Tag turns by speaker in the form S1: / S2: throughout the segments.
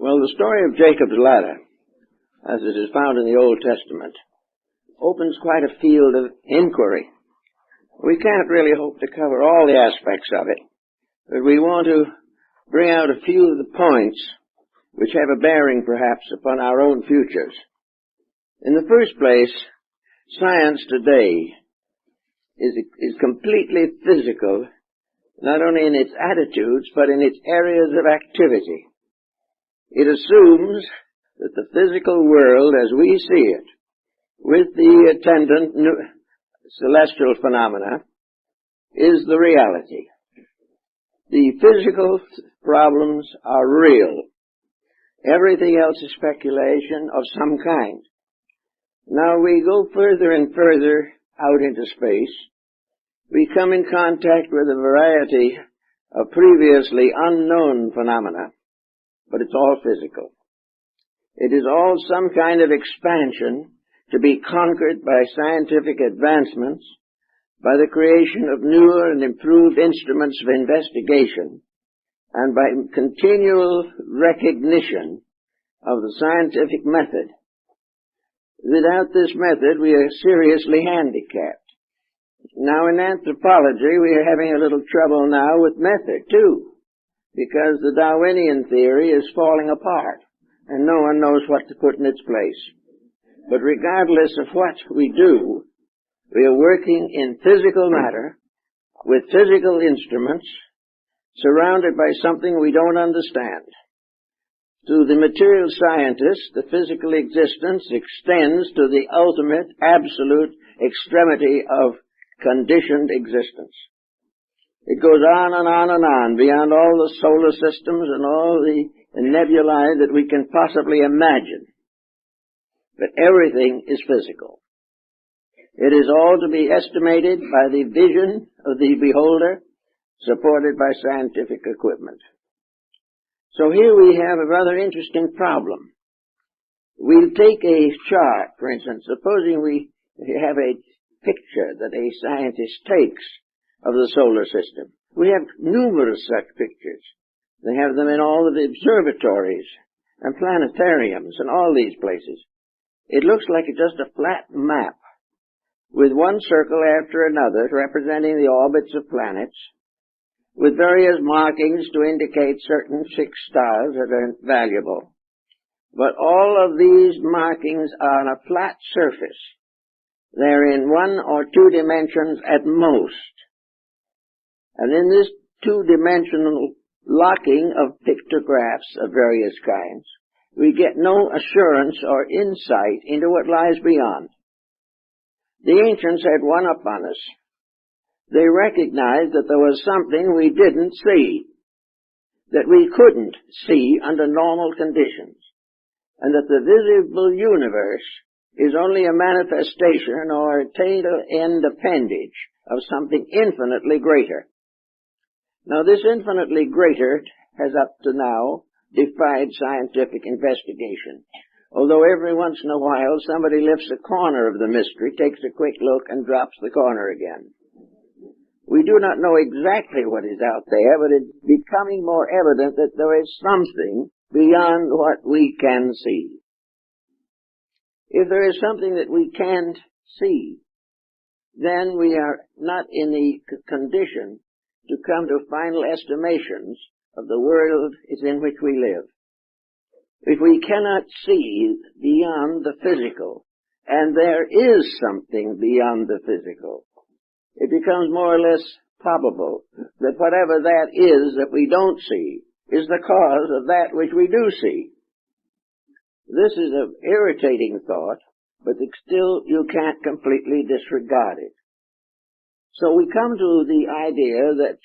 S1: Well, the story of Jacob's ladder, as it is found in the Old Testament, opens quite a field of inquiry. We can't really hope to cover all the aspects of it, but we want to bring out a few of the points which have a bearing, perhaps, upon our own futures. In the first place, science today is completely physical, not only in its attitudes, but in its areas of activity. It assumes that the physical world as we see it, with the attendant celestial phenomena, is the reality. The physical problems are real. Everything else is speculation of some kind. Now we go further and further out into space. We come in contact with a variety of previously unknown phenomena, but it's all physical. It is all some kind of expansion to be conquered by scientific advancements, by the creation of newer and improved instruments of investigation, and by continual recognition of the scientific method. Without this method, we are seriously handicapped. Now, in anthropology, we are having a little trouble now with method, too, because the Darwinian theory is falling apart, and no one knows what to put in its place. But regardless of what we do, we are working in physical matter, with physical instruments, surrounded by something we don't understand. To the material scientist, the physical existence extends to the ultimate, absolute extremity of conditioned existence. It goes on and on and on, beyond all the solar systems and all the nebulae that we can possibly imagine. But everything is physical. It is all to be estimated by the vision of the beholder, supported by scientific equipment. So here we have a rather interesting problem. We'll take a chart, for instance, supposing we have a picture that a scientist takes of the solar system. We have numerous such pictures. They have them in all of the observatories and planetariums and all these places. It looks like just a flat map with one circle after another representing the orbits of planets, with various markings to indicate certain fixed stars that are valuable. But all of these markings are on a flat surface. They're in 1 or 2 dimensions at most. And in this 2-dimensional locking of pictographs of various kinds, we get no assurance or insight into what lies beyond. The ancients had one up on us. They recognized that there was something we didn't see, that we couldn't see under normal conditions, and that the visible universe is only a manifestation or a tail end appendage of something infinitely greater. Now, this infinitely greater has up to now defied scientific investigation, although every once in a while somebody lifts a corner of the mystery, takes a quick look, and drops the corner again. We do not know exactly what is out there, but it's becoming more evident that there is something beyond what we can see. If there is something that we can't see, then we are not in the condition to come to final estimations of the world in which we live. If we cannot see beyond the physical, and there is something beyond the physical, it becomes more or less probable that whatever that is that we don't see is the cause of that which we do see. This is an irritating thought, but still you can't completely disregard it. So we come to the idea that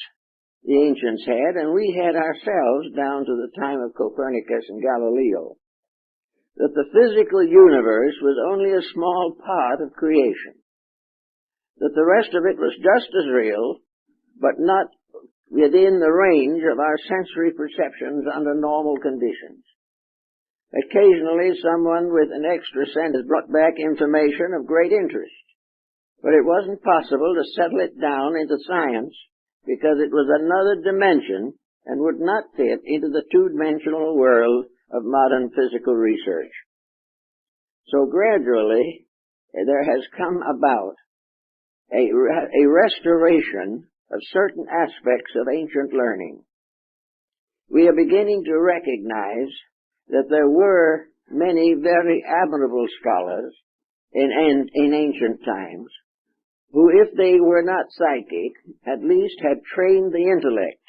S1: the ancients had, and we had ourselves down to the time of Copernicus and Galileo, that the physical universe was only a small part of creation, that the rest of it was just as real, but not within the range of our sensory perceptions under normal conditions. Occasionally, someone with an extra sense has brought back information of great interest, but it wasn't possible to settle it down into science because it was another dimension and would not fit into the two-dimensional world of modern physical research. So gradually, there has come about a restoration of certain aspects of ancient learning. We are beginning to recognize that there were many very admirable scholars in ancient times who, if they were not psychic, at least had trained the intellect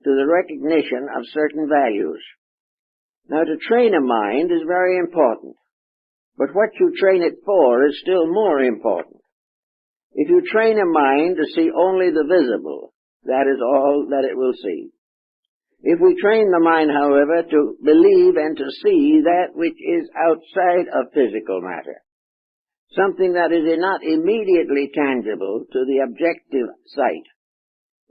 S1: to the recognition of certain values. Now, to train a mind is very important, but what you train it for is still more important. If you train a mind to see only the visible, that is all that it will see. If we train the mind, however, to believe and to see that which is outside of physical matter, something that is not immediately tangible to the objective sight,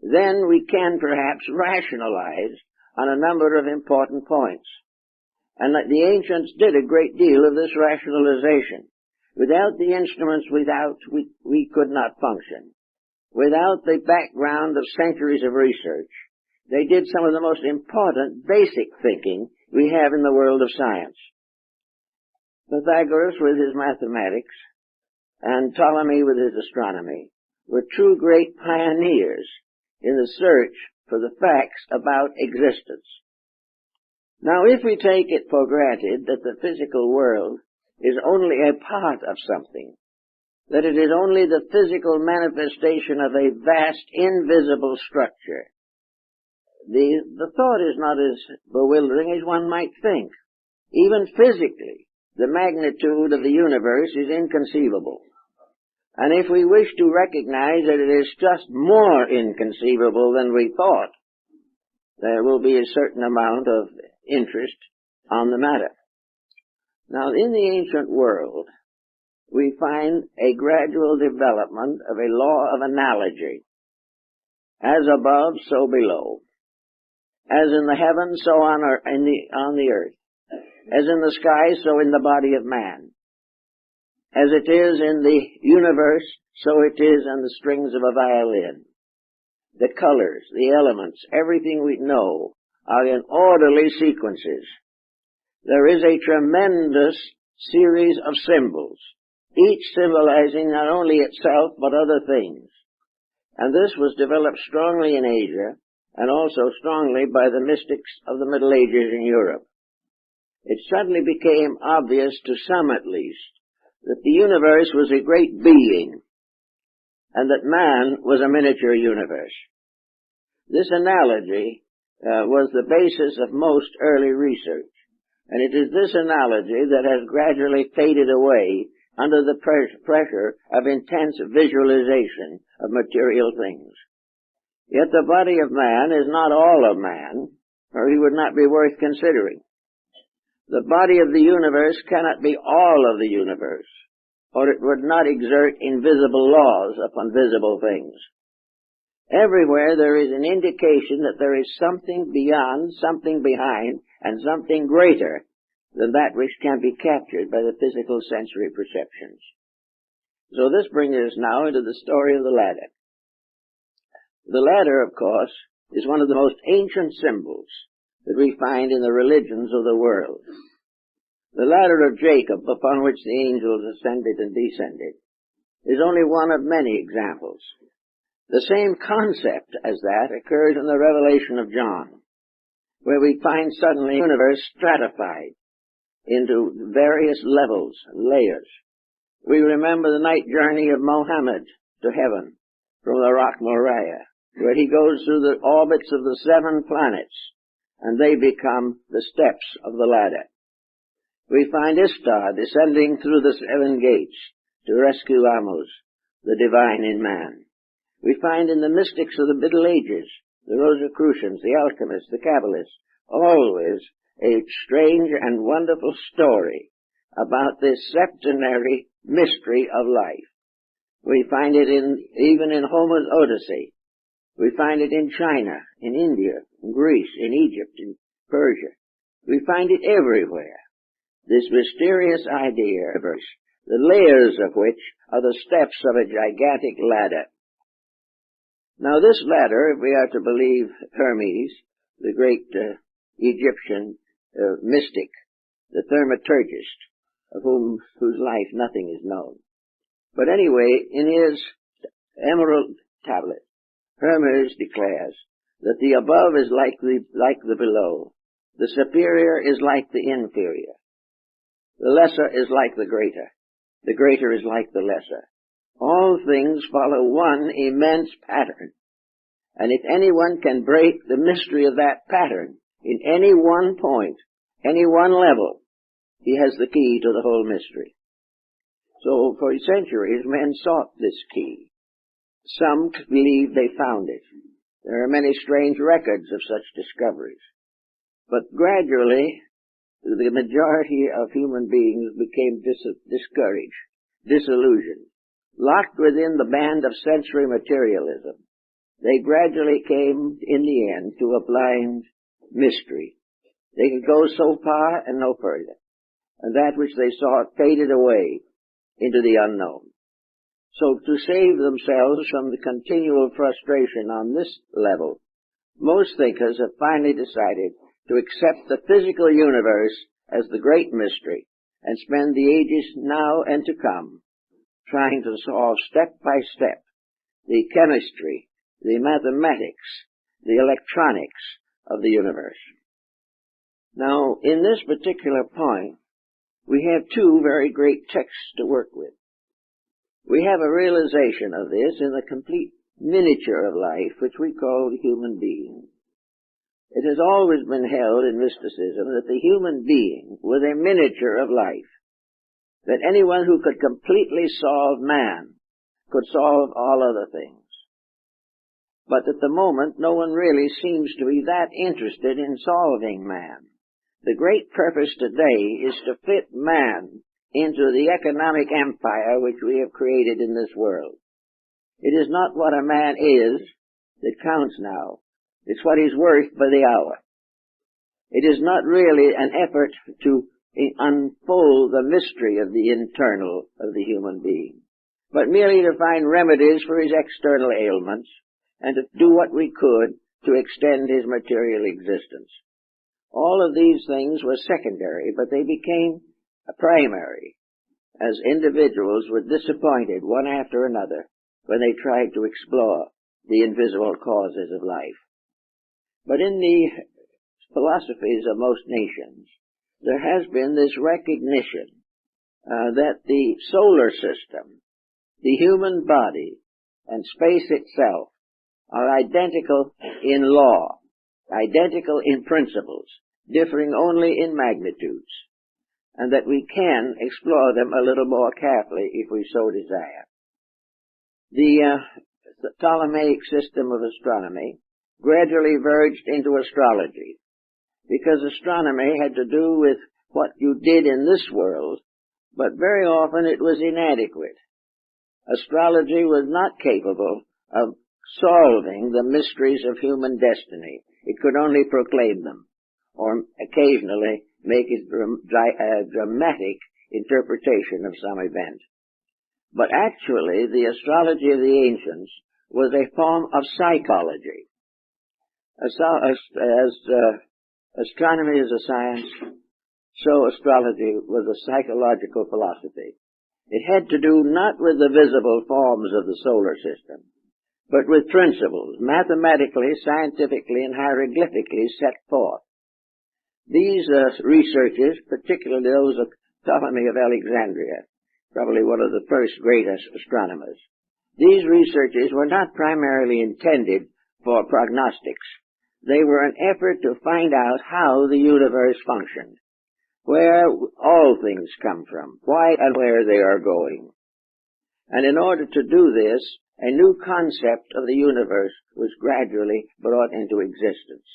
S1: then we can perhaps rationalize on a number of important points. And the ancients did a great deal of this rationalization. Without the instruments, we could not function. Without the background of centuries of research, they did some of the most important basic thinking we have in the world of science. Pythagoras with his mathematics and Ptolemy with his astronomy were two great pioneers in the search for the facts about existence. Now, if we take it for granted that the physical world is only a part of something, that it is only the physical manifestation of a vast invisible structure, the thought is not as bewildering as one might think. Even physically, the magnitude of the universe is inconceivable. And if we wish to recognize that it is just more inconceivable than we thought, there will be a certain amount of interest on the matter. Now, in the ancient world, we find a gradual development of a law of analogy. As above, so below. As in the heavens, so on the earth. As in the sky, so in the body of man. As it is in the universe, so it is in the strings of a violin. The colors, the elements, everything we know are in orderly sequences. There is a tremendous series of symbols, each symbolizing not only itself but other things. And this was developed strongly in Asia and also strongly by the mystics of the Middle Ages in Europe. It suddenly became obvious, to some at least, that the universe was a great being and that man was a miniature universe. This analogy was the basis of most early research, and it is this analogy that has gradually faded away under the pressure of intense visualization of material things. Yet the body of man is not all of man, or he would not be worth considering. The body of the universe cannot be all of the universe, or it would not exert invisible laws upon visible things. Everywhere there is an indication that there is something beyond, something behind, and something greater than that which can be captured by the physical sensory perceptions. So this brings us now into the story of the ladder. The ladder, of course, is one of the most ancient symbols that we find in the religions of the world. The ladder of Jacob, upon which the angels ascended and descended, is only one of many examples. The same concept as that occurs in the Revelation of John, where we find suddenly the universe stratified into various levels, layers. We remember the night journey of Mohammed to heaven from the rock Moriah, where he goes through the orbits of the 7 planets, and they become the steps of the ladder. We find Ishtar descending through the 7 gates to rescue Amos, the divine in man. We find in the mystics of the Middle Ages, the Rosicrucians, the alchemists, the Kabbalists, always a strange and wonderful story about this septenary mystery of life. We find it even in Homer's Odyssey. We find it in China, in India, in Greece, in Egypt, in Persia. We find it everywhere. This mysterious idea, the layers of which are the steps of a gigantic ladder. Now this ladder, if we are to believe Hermes, the great Egyptian mystic, the thaumaturgist, of whose life nothing is known. But anyway, in his emerald tablet, Hermes declares that the above is like the below, the superior is like the inferior, the lesser is like the greater is like the lesser. All things follow one immense pattern, and if anyone can break the mystery of that pattern in any one point, any one level, he has the key to the whole mystery. So for centuries men sought this key. Some believe they found it. There are many strange records of such discoveries. But gradually, the majority of human beings became discouraged, disillusioned, locked within the band of sensory materialism. They gradually came, in the end, to a blind mystery. They could go so far and no further, and that which they sought faded away into the unknown. So to save themselves from the continual frustration on this level, most thinkers have finally decided to accept the physical universe as the great mystery and spend the ages now and to come trying to solve step by step the chemistry, the mathematics, the electronics of the universe. Now, in this particular point, we have two very great texts to work with. We have a realization of this in the complete miniature of life, which we call the human being. It has always been held in mysticism that the human being was a miniature of life, that anyone who could completely solve man could solve all other things. But at the moment, no one really seems to be that interested in solving man. The great purpose today is to fit man into the economic empire which we have created in this world. It is not what a man is that counts now. It's what he's worth by the hour. It is not really an effort to unfold the mystery of the internal of the human being, but merely to find remedies for his external ailments and to do what we could to extend his material existence. All of these things were secondary, but they became primary as individuals were disappointed one after another when they tried to explore the invisible causes of life. But in the philosophies of most nations, there has been this recognition that the solar system, the human body, and space itself are identical in law, identical in principles, differing only in magnitudes, and that we can explore them a little more carefully if we so desire. The Ptolemaic system of astronomy gradually verged into astrology, because astronomy had to do with what you did in this world, but very often it was inadequate. Astrology was not capable of solving the mysteries of human destiny. It could only proclaim them, or occasionally make a dramatic interpretation of some event. But actually, the astrology of the ancients was a form of psychology. As astronomy is a science, so astrology was a psychological philosophy. It had to do not with the visible forms of the solar system, but with principles, mathematically, scientifically, and hieroglyphically set forth. These researches, particularly those of Ptolemy of Alexandria, probably one of the first great astronomers, these researches were not primarily intended for prognostics. They were an effort to find out how the universe functioned, where all things come from, why and where they are going. And in order to do this, a new concept of the universe was gradually brought into existence.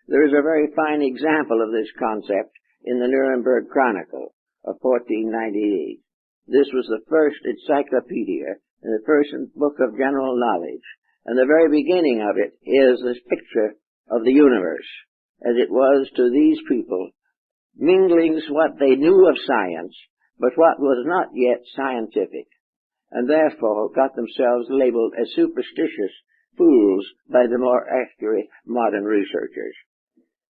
S1: There is a very fine example of this concept in the Nuremberg Chronicle of 1498. This was the first encyclopedia and the first book of general knowledge, and the very beginning of it is this picture of the universe, as it was to these people, mingling what they knew of science, but what was not yet scientific, and therefore got themselves labeled as superstitious fools by the more accurate modern researchers.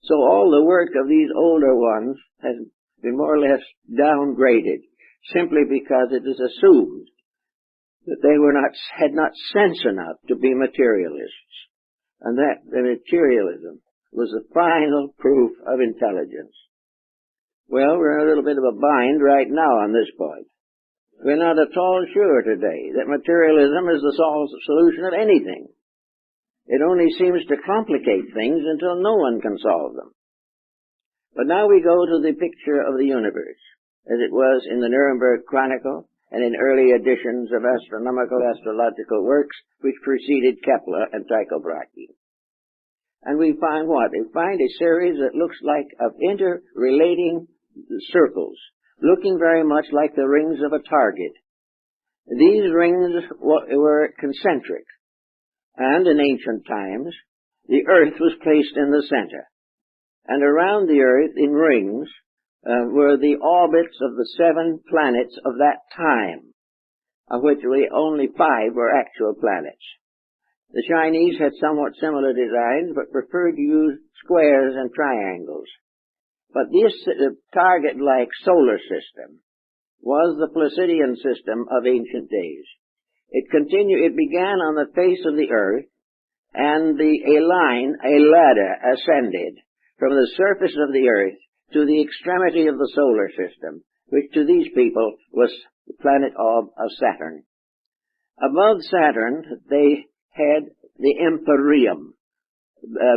S1: So all the work of these older ones has been more or less downgraded, simply because it is assumed that they had not sense enough to be materialists, and that the materialism was the final proof of intelligence. Well, we're in a little bit of a bind right now on this point. We're not at all sure today that materialism is the solution of anything. It only seems to complicate things until no one can solve them. But now we go to the picture of the universe, as it was in the Nuremberg Chronicle and in early editions of astrological works which preceded Kepler and Tycho Brahe. And we find what? We find a series that looks like of interrelating circles, looking very much like the rings of a target. These rings were concentric, and in ancient times, the Earth was placed in the center. And around the Earth, in rings, were the orbits of the 7 planets of that time, of which only 5 were actual planets. The Chinese had somewhat similar designs, but preferred to use squares and triangles. But this target-like solar system was the Placidian system of ancient days. It began on the face of the Earth, and a ladder ascended from the surface of the Earth to the extremity of the solar system, which to these people was the planet of Saturn. Above Saturn, they had the empyreum,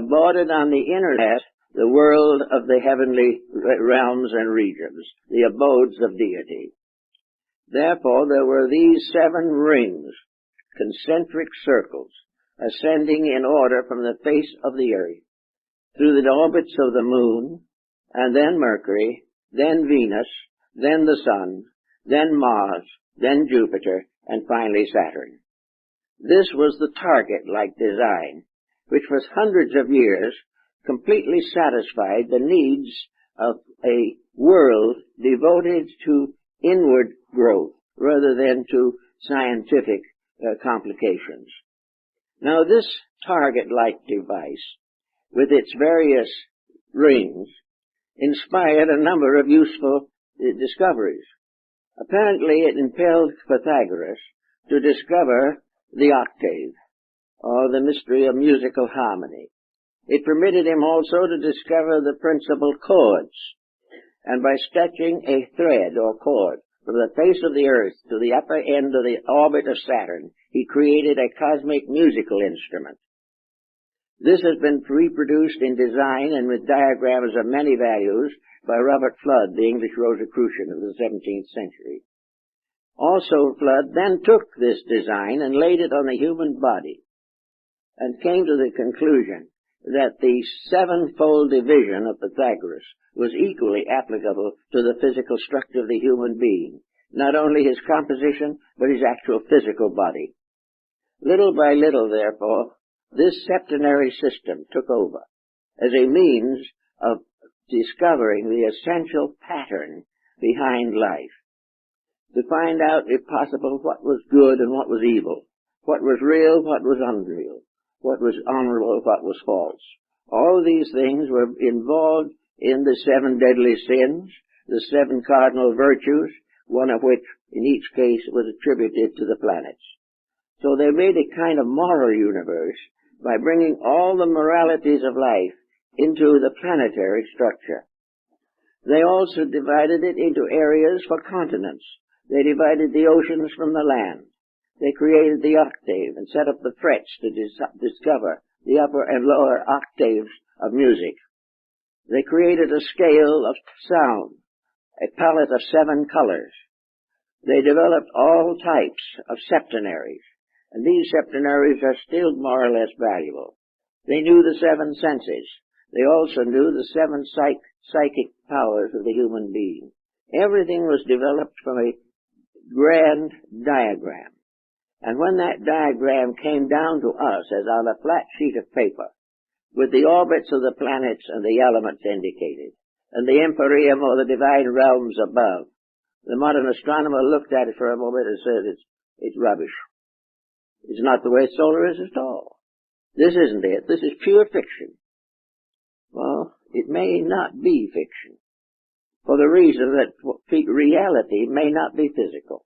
S1: bordered on the inner net, the world of the heavenly realms and regions, the abodes of deity. Therefore, there were these 7 rings, concentric circles, ascending in order from the face of the Earth, through the orbits of the Moon, and then Mercury, then Venus, then the Sun, then Mars, then Jupiter, and finally Saturn. This was the target-like design, which for hundreds of years completely satisfied the needs of a world devoted to inward growth rather than to scientific complications. Now, this target-like device, with its various rings, inspired a number of useful discoveries. Apparently, it impelled Pythagoras to discover the octave, or the mystery of musical harmony. It permitted him also to discover the principal chords, and by stretching a thread or cord from the face of the Earth to the upper end of the orbit of Saturn, he created a cosmic musical instrument. This has been reproduced in design and with diagrams of many values by Robert Fludd, the English Rosicrucian of the 17th century. Also, Fludd then took this design and laid it on the human body, and came to the conclusion that the 7-fold division of Pythagoras was equally applicable to the physical structure of the human being, not only his composition, but his actual physical body. Little by little, therefore, this septenary system took over as a means of discovering the essential pattern behind life, to find out, if possible, what was good and what was evil, what was real, what was unreal, what was honorable, what was false. All these things were involved in the 7 deadly sins, the 7 cardinal virtues, one of which, in each case, was attributed to the planets. So they made a kind of moral universe by bringing all the moralities of life into the planetary structure. They also divided it into areas for continents. They divided the oceans from the land. They created the octave and set up the frets to discover the upper and lower octaves of music. They created a scale of sound, a palette of 7 colors. They developed all types of septenaries, and these septenaries are still more or less valuable. They knew the 7 senses. They also knew the 7 psychic powers of the human being. Everything was developed from a grand diagram. And when that diagram came down to us as on a flat sheet of paper, with the orbits of the planets and the elements indicated, and the empyreum or the divine realms above, the modern astronomer looked at it for a moment and said, it's rubbish. It's not the way solar is at all. This isn't it. This is pure fiction. Well, it may not be fiction, for the reason that reality may not be physical.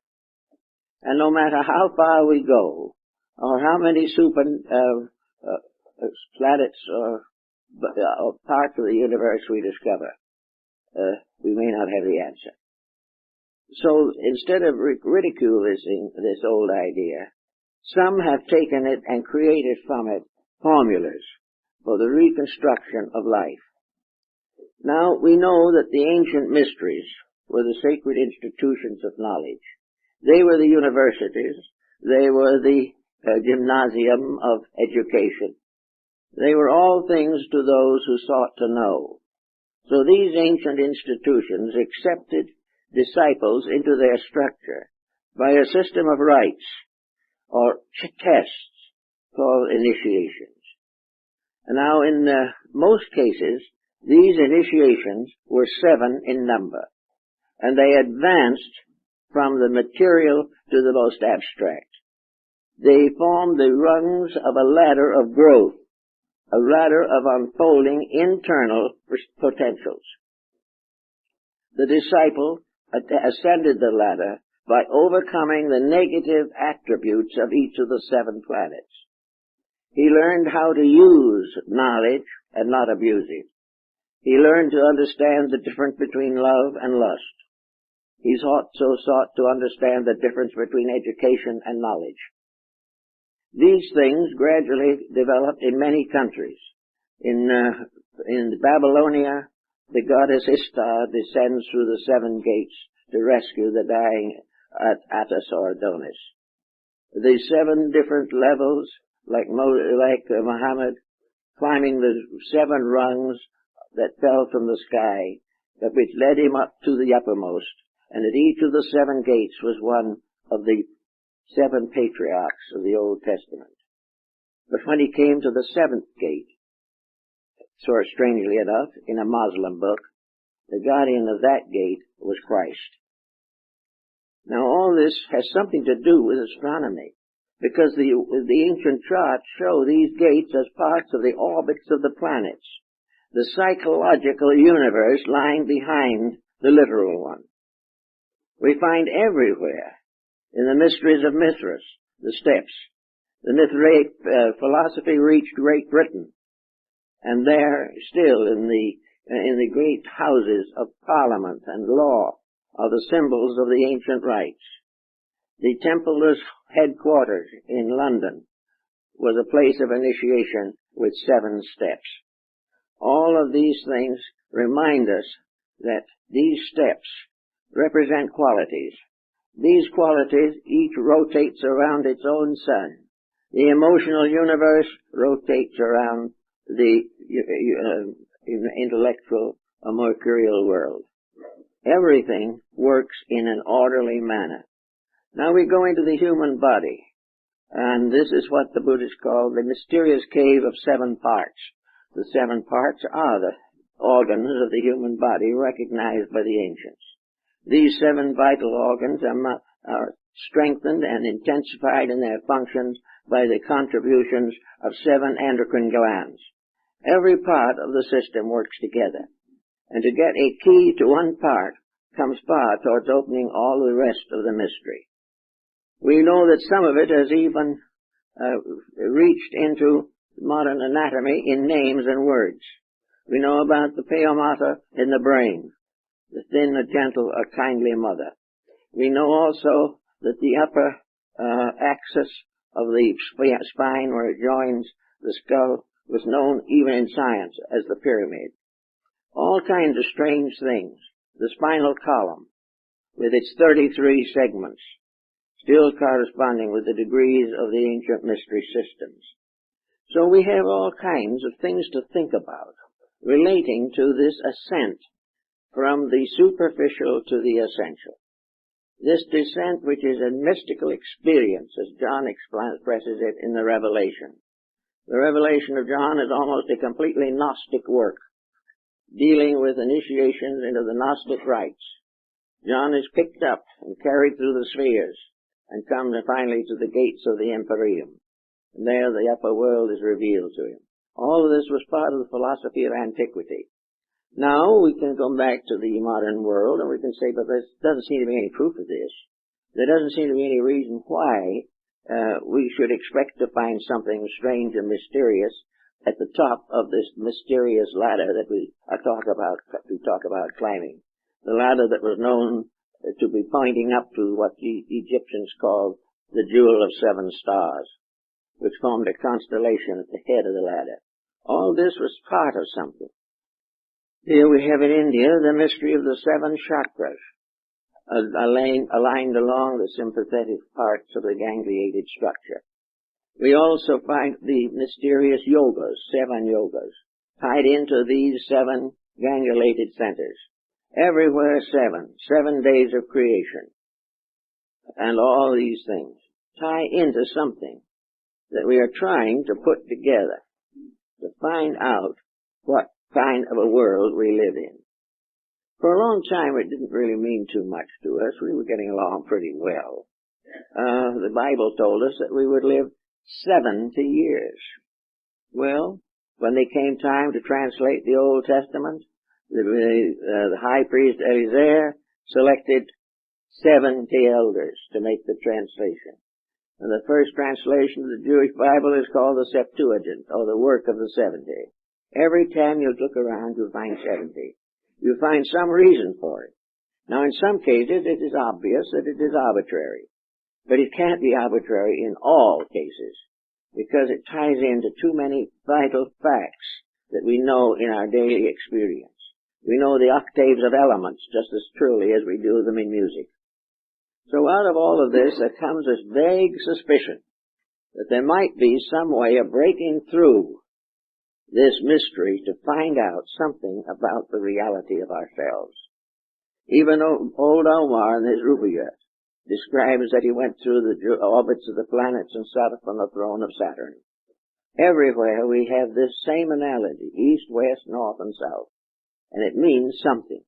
S1: And no matter how far we go, or how many planets or parts of the universe we discover, we may not have the answer. So instead of ridiculing this old idea, some have taken it and created from it formulas for the reconstruction of life. Now, we know that the ancient mysteries were the sacred institutions of knowledge. They were the universities. They were the gymnasium of education. They were all things to those who sought to know. So these ancient institutions accepted disciples into their structure by a system of rites or tests called initiations. And now, in most cases, these initiations were 7 in number, and they advanced from the material to the most abstract. They formed the rungs of a ladder of growth, a ladder of unfolding internal potentials. The disciple ascended the ladder by overcoming the negative attributes of each of the 7 planets. He learned how to use knowledge and not abuse it. He learned to understand the difference between love and lust. He also sought to understand the difference between education and knowledge. These things gradually developed in many countries. In Babylonia, the goddess Ishtar descends through the 7 gates to rescue the dying Attis or Adonis. The 7 different levels, like Muhammad, climbing the 7 rungs that fell from the sky, that which led him up to the uppermost, and at each of the 7 gates was one of the 7 patriarchs of the Old Testament. But when he came to the 7th gate, so strangely enough, in a Muslim book, the guardian of that gate was Christ. Now all this has something to do with astronomy, because the ancient charts show these gates as parts of the orbits of the planets, the psychological universe lying behind the literal one. We find everywhere, in the mysteries of Mithras, the steps. The Mithraic philosophy reached Great Britain, and there, still in the great houses of parliament and law, are the symbols of the ancient rites. The Templar's headquarters in London was a place of initiation with 7 steps. All of these things remind us that these steps represent qualities. These qualities each rotates around its own sun. The emotional universe rotates around the intellectual or mercurial world. Everything works in an orderly manner. Now we go into the human body, and this is what the Buddhists call the mysterious cave of 7 parts. The 7 parts are the organs of the human body recognized by the ancients. These 7 vital organs are strengthened and intensified in their functions by the contributions of 7 endocrine glands. Every part of the system works together, and to get a key to one part comes far towards opening all the rest of the mystery. We know that some of it has even reached into modern anatomy in names and words. We know about the pia mater in the brain, the thin, gentle, or kindly mother. We know also that the upper axis of the spine, where it joins the skull, was known even in science as the pyramid. All kinds of strange things. The spinal column, with its 33 segments, still corresponding with the degrees of the ancient mystery systems. So we have all kinds of things to think about relating to this ascent from the superficial to the essential. This descent, which is a mystical experience, as John expresses it in the Revelation. The Revelation of John is almost a completely Gnostic work, dealing with initiations into the Gnostic rites. John is picked up and carried through the spheres and comes finally to the gates of the Empyrean. And there the upper world is revealed to him. All of this was part of the philosophy of antiquity. Now we can come back to the modern world and we can say, but there doesn't seem to be any proof of this. There doesn't seem to be any reason why we should expect to find something strange and mysterious at the top of this mysterious ladder that we talk about climbing. The ladder that was known to be pointing up to what the Egyptians called the Jewel of 7 Stars, which formed a constellation at the head of the ladder. All this was part of something. Here we have in India the mystery of the 7 chakras, aligned along the sympathetic parts of the gangliated structure. We also find the mysterious yogas, 7 yogas, tied into these 7 gangulated centers. Everywhere 7 days of creation. And all these things tie into something that we are trying to put together to find out what kind of a world we live in. For a long time it didn't really mean too much to us. We were getting along pretty well. The Bible told us that we would live 70 years. Well, when they came time to translate the Old Testament, the high priest Eliezer selected 70 elders to make the translation. And the first translation of the Jewish Bible is called the Septuagint, or the work of the 70. Every time you look around, you'll find 70. You'll find some reason for it. Now, in some cases, it is obvious that it is arbitrary. But it can't be arbitrary in all cases, because it ties into too many vital facts that we know in our daily experience. We know the octaves of elements just as truly as we do them in music. So out of all of this, there comes this vague suspicion that there might be some way of breaking through this mystery to find out something about the reality of ourselves. Even old Omar in his Rubaiyat describes that he went through the orbits of the planets and sat upon the throne of Saturn. Everywhere we have this same analogy, east, west, north, and south. And it means something.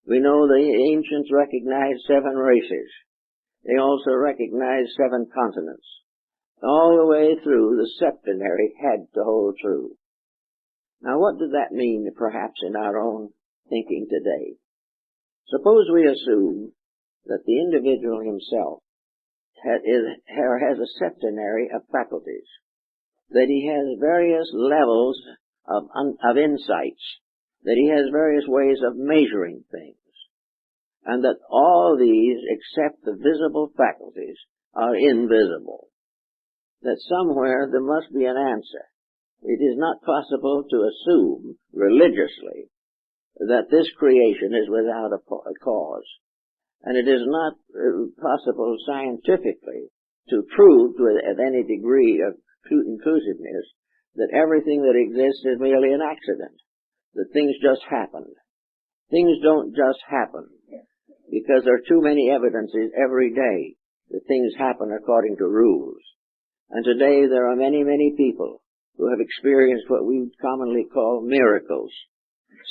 S1: We know the ancients recognized 7 races. They also recognized 7 continents. All the way through, the septenary had to hold true. Now, what does that mean, perhaps, in our own thinking today? Suppose we assume that the individual himself has a septenary of faculties, that he has various levels of insights, that he has various ways of measuring things, and that all these, except the visible faculties, are invisible. That somewhere there must be an answer. It is not possible to assume religiously that this creation is without a cause. And it is not possible scientifically to prove with any degree of inclusiveness that everything that exists is merely an accident, that things just happened. Things don't just happen, because there are too many evidences every day that things happen according to rules. And today there are many, many people who have experienced what we would commonly call miracles,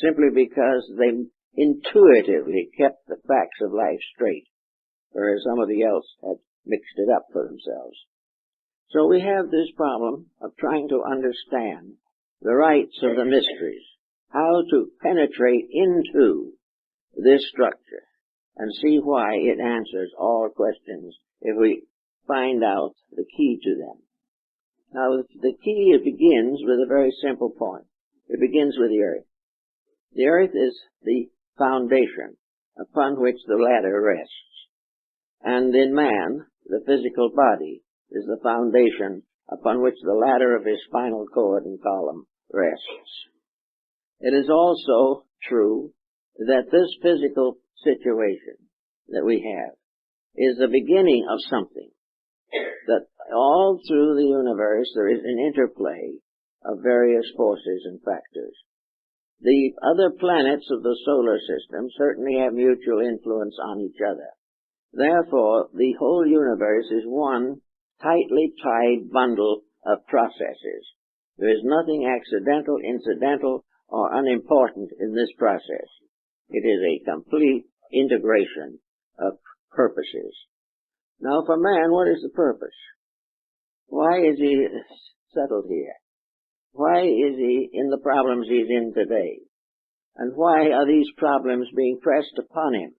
S1: simply because they intuitively kept the facts of life straight, whereas somebody else had mixed it up for themselves. So we have this problem of trying to understand the rights of the mysteries, how to penetrate into this structure and see why it answers all questions if we find out the key to them. Now, the key, it begins with a very simple point. It begins with the earth. The earth is the foundation upon which the ladder rests. And in man, the physical body is the foundation upon which the ladder of his spinal cord and column rests. It is also true that this physical situation that we have is the beginning of something, that all through the universe there is an interplay of various forces and factors. The other planets of the solar system certainly have mutual influence on each other. Therefore, the whole universe is one tightly tied bundle of processes. There is nothing accidental, incidental, or unimportant in this process. It is a complete integration of purposes. Now, for man, what is the purpose? Why is he settled here? Why is he in the problems he's in today? And why are these problems being pressed upon him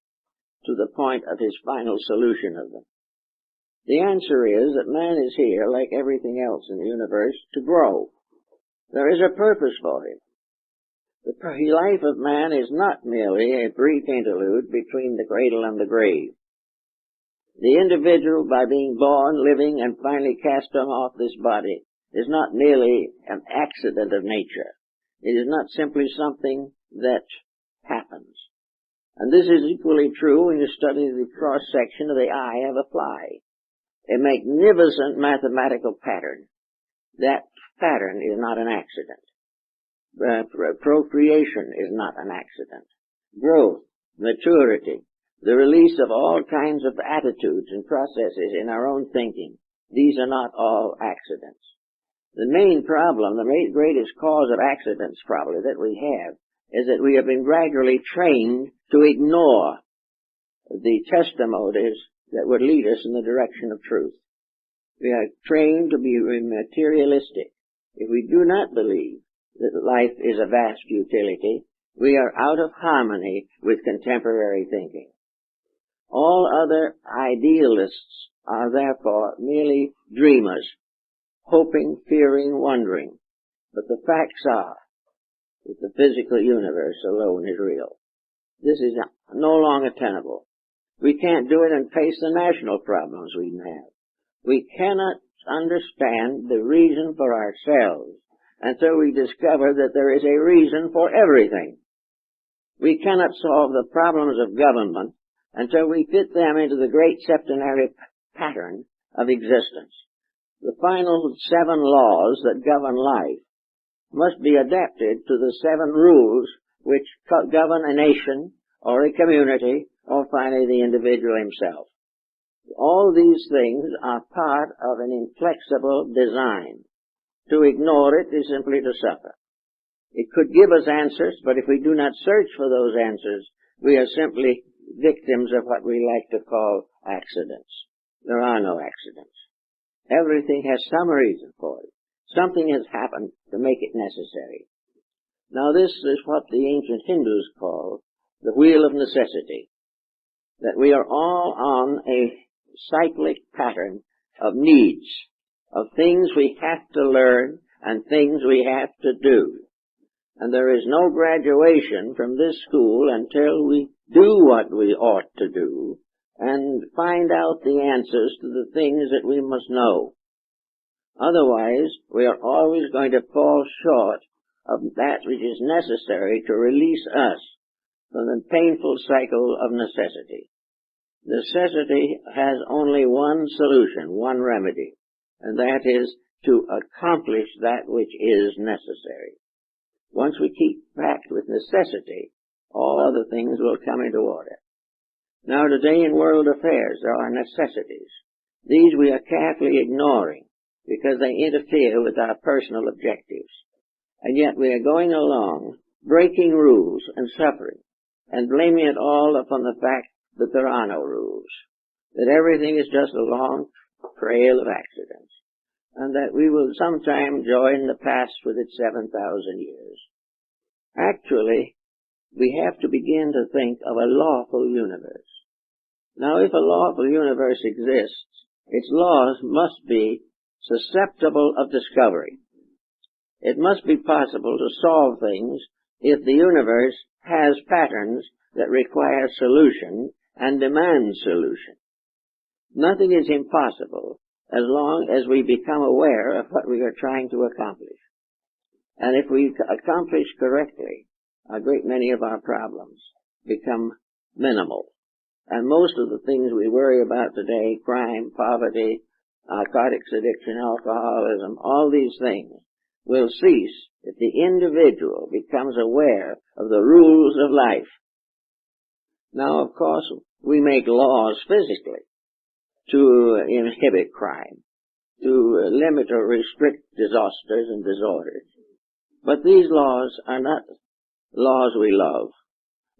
S1: to the point of his final solution of them? The answer is that man is here, like everything else in the universe, to grow. There is a purpose for him. The life of man is not merely a brief interlude between the cradle and the grave. The individual, by being born, living, and finally cast off this body, is not merely an accident of nature. It is not simply something that happens. And this is equally true when you study the cross-section of the eye of a fly. A magnificent mathematical pattern. That pattern is not an accident. Procreation is not an accident. Growth, maturity, the release of all kinds of attitudes and processes in our own thinking, these are not all accidents. The main problem, the greatest cause of accidents probably that we have, is that we have been gradually trained to ignore the testimonies that would lead us in the direction of truth. We are trained to be materialistic. If we do not believe that life is a vast futility, we are out of harmony with contemporary thinking. All other idealists are therefore merely dreamers, hoping, fearing, wondering. But the facts are that the physical universe alone is real. This is no longer tenable. We can't do it and face the national problems we have. We cannot understand the reason for ourselves until we discover that there is a reason for everything. We cannot solve the problems of government until we fit them into the great septenary pattern of existence. The final 7 laws that govern life must be adapted to the 7 rules which govern a nation or a community or finally the individual himself. All these things are part of an inflexible design. To ignore it is simply to suffer. It could give us answers, but if we do not search for those answers, we are simply victims of what we like to call accidents. There are no accidents. Everything has some reason for it. Something has happened to make it necessary. Now this is what the ancient Hindus call the wheel of necessity. That we are all on a cyclic pattern of needs, of things we have to learn and things we have to do. And there is no graduation from this school until we do what we ought to do and find out the answers to the things that we must know. Otherwise, we are always going to fall short of that which is necessary to release us from the painful cycle of necessity. Necessity has only one solution, one remedy, and that is to accomplish that which is necessary. Once we keep pact with necessity, all other things will come into order. Now today in world affairs there are necessities. These we are carefully ignoring because they interfere with our personal objectives. And yet we are going along, breaking rules and suffering, and blaming it all upon the fact that there are no rules, that everything is just a long trail of accidents, and that we will sometime join the past with its 7,000 years. Actually, we have to begin to think of a lawful universe. Now, if a lawful universe exists, its laws must be susceptible of discovery. It must be possible to solve things if the universe has patterns that require solution and demand solution. Nothing is impossible as long as we become aware of what we are trying to accomplish. And if we accomplish correctly, a great many of our problems become minimal. And most of the things we worry about today, crime, poverty, narcotics addiction, alcoholism, all these things will cease if the individual becomes aware of the rules of life. Now, of course, we make laws physically to inhibit crime, to limit or restrict disasters and disorders. But these laws are not laws we love.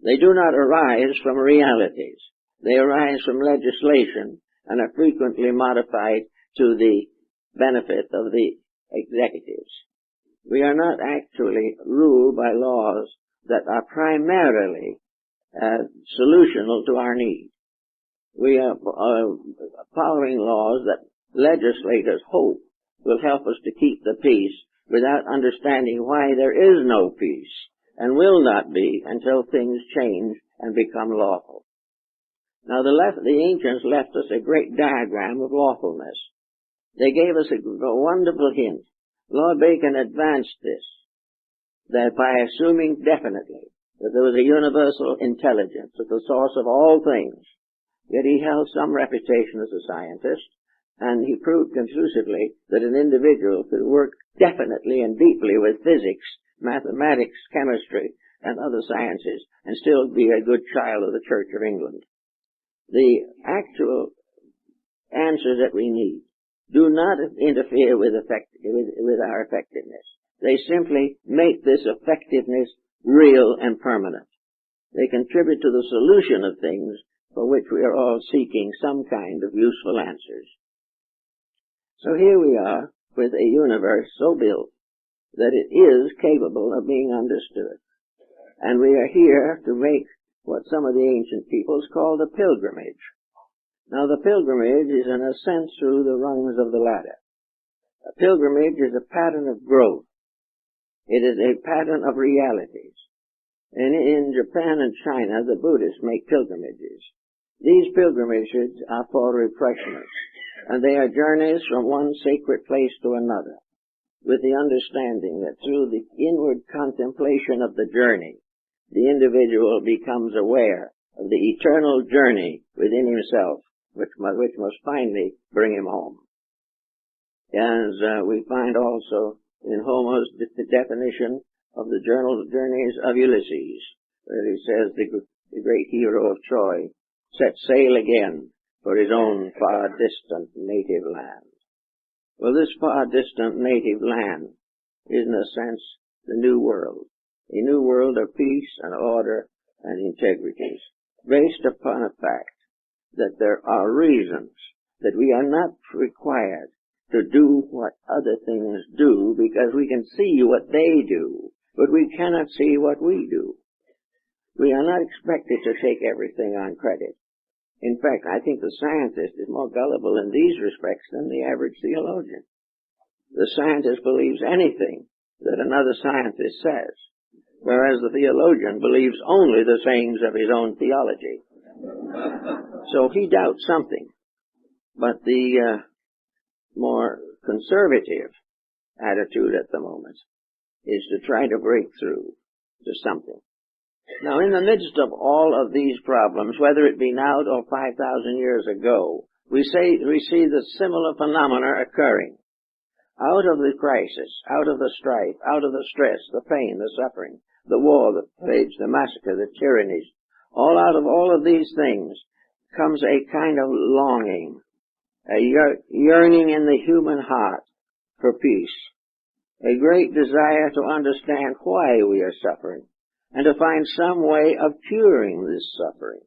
S1: They do not arise from realities. They arise from legislation and are frequently modified to the benefit of the executives. We are not actually ruled by laws that are primarily solutional to our need. We are following laws that legislators hope will help us to keep the peace without understanding why there is no peace and will not be until things change and become lawful. Now the ancients left us a great diagram of lawfulness. They gave us a wonderful hint. Lord Bacon advanced this, that by assuming definitely that there was a universal intelligence at the source of all things, yet he held some reputation as a scientist, and he proved conclusively that an individual could work definitely and deeply with physics, mathematics, chemistry, and other sciences, and still be a good child of the Church of England. The actual answers that we need do not interfere with our effectiveness. They simply make this effectiveness real and permanent. They contribute to the solution of things for which we are all seeking some kind of useful answers. So here we are with a universe so built that it is capable of being understood. And we are here to make what some of the ancient peoples called a pilgrimage. Now the pilgrimage is an ascent through the rungs of the ladder. A pilgrimage is a pattern of growth. It is a pattern of realities. And in Japan and China, the Buddhists make pilgrimages. These pilgrimages are for refreshment, and they are journeys from one sacred place to another, with the understanding that through the inward contemplation of the journey, the individual becomes aware of the eternal journey within himself, which must finally bring him home. As we find also in Homer's definition of the journeys of Ulysses, where he says the great hero of Troy set sail again for his own far distant native land. Well, this far distant native land is in a sense the new world, a new world of peace and order and integrities, based upon a fact that there are reasons that we are not required to do what other things do because we can see what they do, but we cannot see what we do. We are not expected to take everything on credit. In fact, I think the scientist is more gullible in these respects than the average theologian. The scientist believes anything that another scientist says, whereas the theologian believes only the sayings of his own theology. So he doubts something. But the more conservative attitude at the moment is to try to break through to something. Now, in the midst of all of these problems, whether it be now or 5,000 years ago, we see the similar phenomena occurring. Out of the crisis, out of the strife, out of the stress, the pain, the suffering, the war, the plagues, the massacre, the tyrannies, out of all of these things comes a kind of longing, a yearning in the human heart for peace, a great desire to understand why we are suffering, and to find some way of curing this suffering.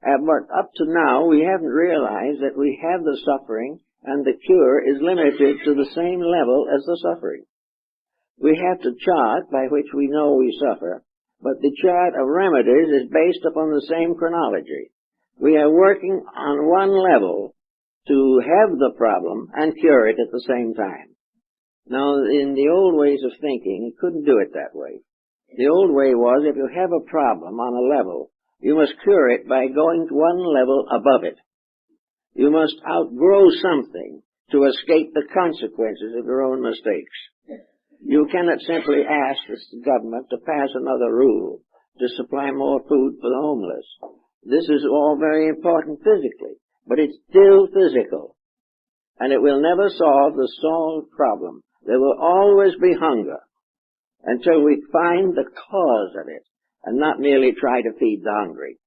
S1: But up to now, we haven't realized that we have the suffering and the cure is limited to the same level as the suffering. We have to chart by which we know we suffer, but the chart of remedies is based upon the same chronology. We are working on one level to have the problem and cure it at the same time. Now, in the old ways of thinking, you couldn't do it that way. The old way was, if you have a problem on a level, you must cure it by going one level above it. You must outgrow something to escape the consequences of your own mistakes. You cannot simply ask the government to pass another rule to supply more food for the homeless. This is all very important physically, but it's still physical. And it will never solve the solved problem. There will always be hunger until we find the cause of it and not merely try to feed the hungry.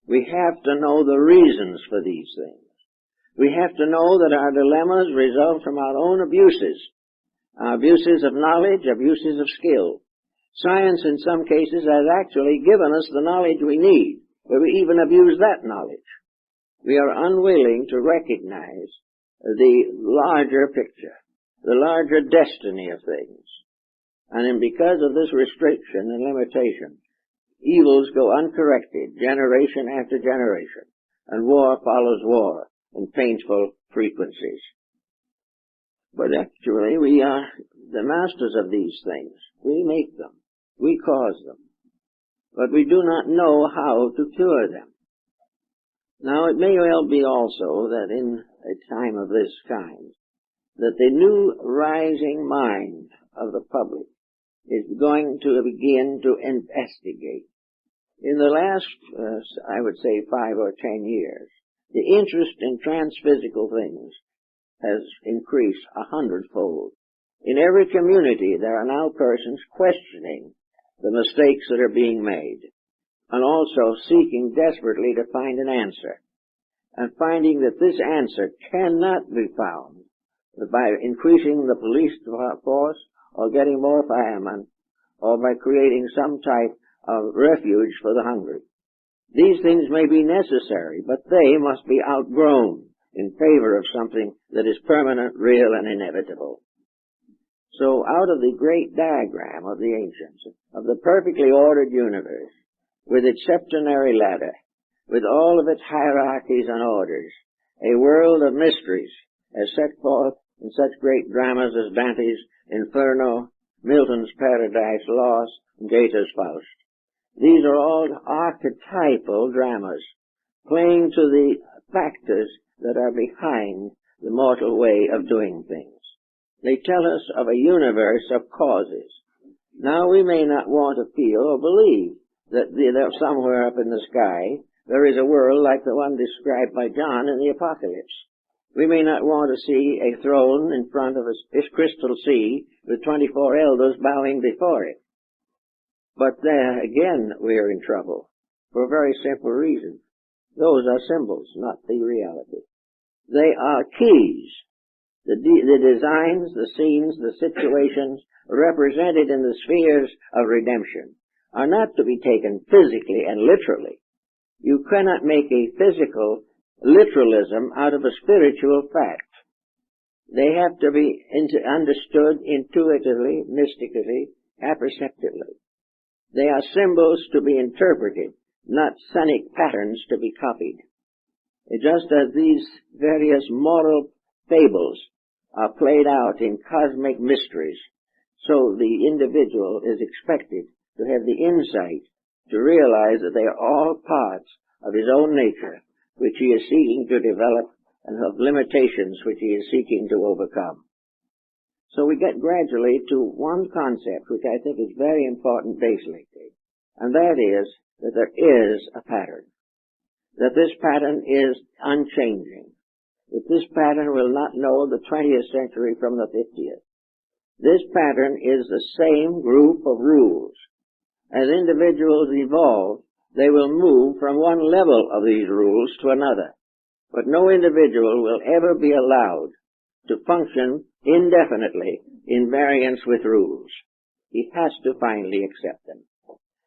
S1: We have to know the reasons for these things. We have to know that our dilemmas result from our own abuses of knowledge, abuses of skill. Science in some cases has actually given us the knowledge we need, but we even abuse that knowledge. We are unwilling to recognize the larger picture, the larger destiny of things. because of this restriction and limitation, evils go uncorrected generation after generation, and war follows war in painful frequencies. But actually, we are the masters of these things. We make them. We cause them. But we do not know how to cure them. Now, it may well be also that in a time of this kind, that the new rising mind of the public is going to begin to investigate. In the last, I would say, 5 or 10 years, the interest in transphysical things has increased 100-fold. In every community, there are now persons questioning the mistakes that are being made, and also seeking desperately to find an answer, and finding that this answer cannot be found by increasing the police force, or getting more firemen, or by creating some type of refuge for the hungry. These things may be necessary, but they must be outgrown in favor of something that is permanent, real, and inevitable. So out of the great diagram of the ancients, of the perfectly ordered universe, with its septenary ladder, with all of its hierarchies and orders, a world of mysteries, as set forth in such great dramas as Dante's Inferno, Milton's Paradise Lost, and Goethe's Faust. These are all archetypal dramas, playing to the factors that are behind the mortal way of doing things. They tell us of a universe of causes. Now we may not want to feel or believe that somewhere up in the sky there is a world like the one described by John in the Apocalypse. We may not want to see a throne in front of this crystal sea with 24 elders bowing before it. But there again we are in trouble for a very simple reason. Those are symbols, not the reality. They are keys. The designs, the scenes, the situations represented in the spheres of redemption are not to be taken physically and literally. You cannot make a physical literalism out of a spiritual fact. They have to be understood intuitively, mystically, apperceptively. They are symbols to be interpreted, not sonic patterns to be copied. Just as these various moral fables are played out in cosmic mysteries, so the individual is expected to have the insight to realize that they are all parts of his own nature, which he is seeking to develop, and of limitations which he is seeking to overcome. So we get gradually to one concept which I think is very important basically, and that is that there is a pattern, that this pattern is unchanging, that this pattern will not know the 20th century from the 50th. This pattern is the same group of rules. As individuals evolve, they will move from one level of these rules to another. But no individual will ever be allowed to function indefinitely in variance with rules. He has to finally accept them.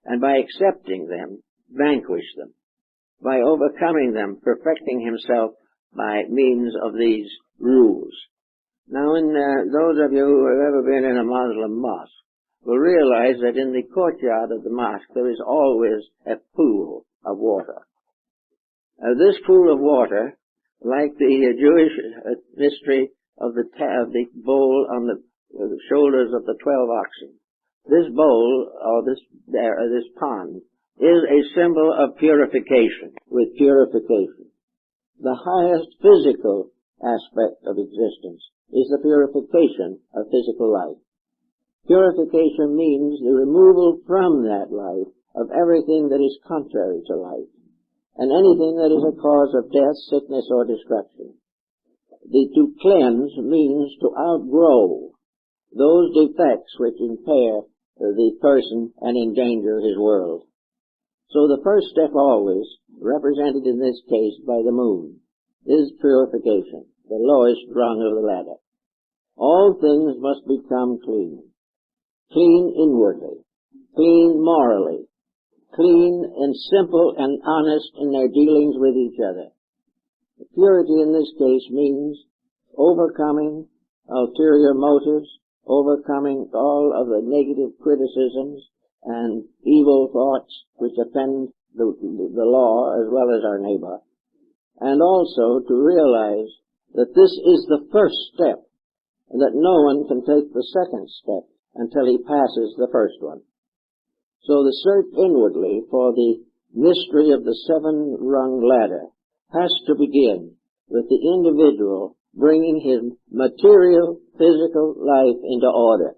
S1: And by accepting them, vanquish them. By overcoming them, perfecting himself by means of these rules. Now, those of you who have ever been in a Muslim mosque will realize that in the courtyard of the mosque there is always a pool of water. This pool of water, like the Jewish mystery of the bowl on the shoulders of the 12 oxen, this bowl, or this pond, is a symbol of purification, with purification. The highest physical aspect of existence is the purification of physical life. Purification means the removal from that life of everything that is contrary to life, and anything that is a cause of death, sickness, or destruction. To cleanse means to outgrow those defects which impair the person and endanger his world. So the first step always, represented in this case by the moon, is purification, the lowest rung of the ladder. All things must become clean. Clean inwardly, clean morally, clean and simple and honest in their dealings with each other. Purity in this case means overcoming ulterior motives, overcoming all of the negative criticisms and evil thoughts which offend the law as well as our neighbor, and also to realize that this is the first step, and that no one can take the second step until he passes the first one. So the search inwardly for the mystery of the seven-rung ladder has to begin with the individual bringing his material, physical life into order.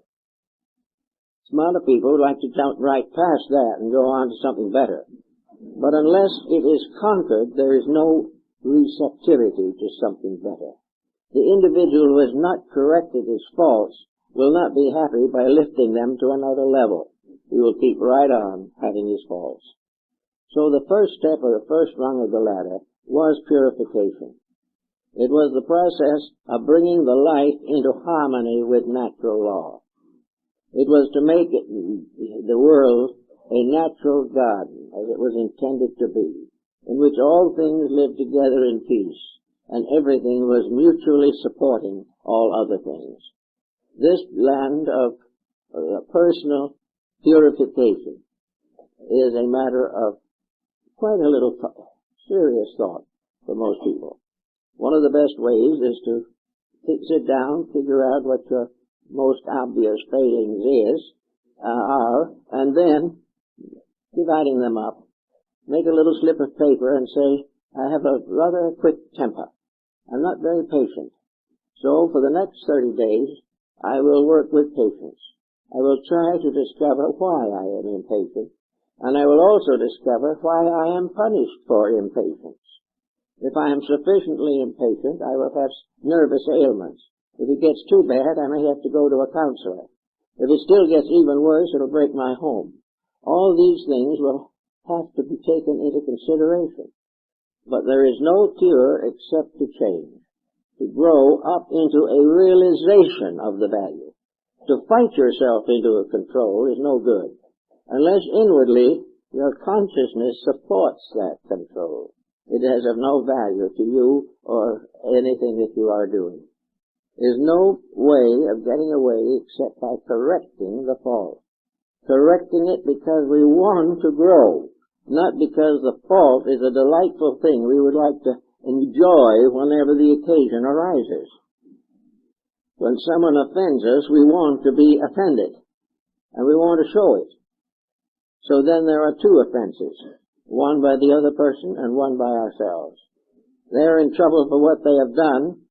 S1: Some other people like to jump right past that and go on to something better. But unless it is conquered, there is no receptivity to something better. The individual who has not corrected his faults will not be happy by lifting them to another level. He will keep right on having his faults. So the first step or the first rung of the ladder was purification. It was the process of bringing the life into harmony with natural law. It was to make the world a natural garden, as it was intended to be, in which all things lived together in peace, and everything was mutually supporting all other things. This land of personal purification is a matter of quite a little serious thought for most people. One of the best ways is to sit down, figure out what your most obvious failings are, and then, dividing them up, make a little slip of paper and say, I have a rather quick temper. I'm not very patient. So for the next 30 days, I will work with patience. I will try to discover why I am impatient, and I will also discover why I am punished for impatience. If I am sufficiently impatient, I will have nervous ailments. If it gets too bad, I may have to go to a counselor. If it still gets even worse, it'll break my home. All these things will have to be taken into consideration. But there is no cure except to change, to grow up into a realization of the value. To fight yourself into a control is no good, unless inwardly your consciousness supports that control. It is of no value to you or anything that you are doing. There is no way of getting away except by correcting the fault. Correcting it because we want to grow, not because the fault is a delightful thing we would like to enjoy whenever the occasion arises. When someone offends us, we want to be offended, and we want to show it. So then there are two offenses, one by the other person and one by ourselves. They are in trouble for what they have done,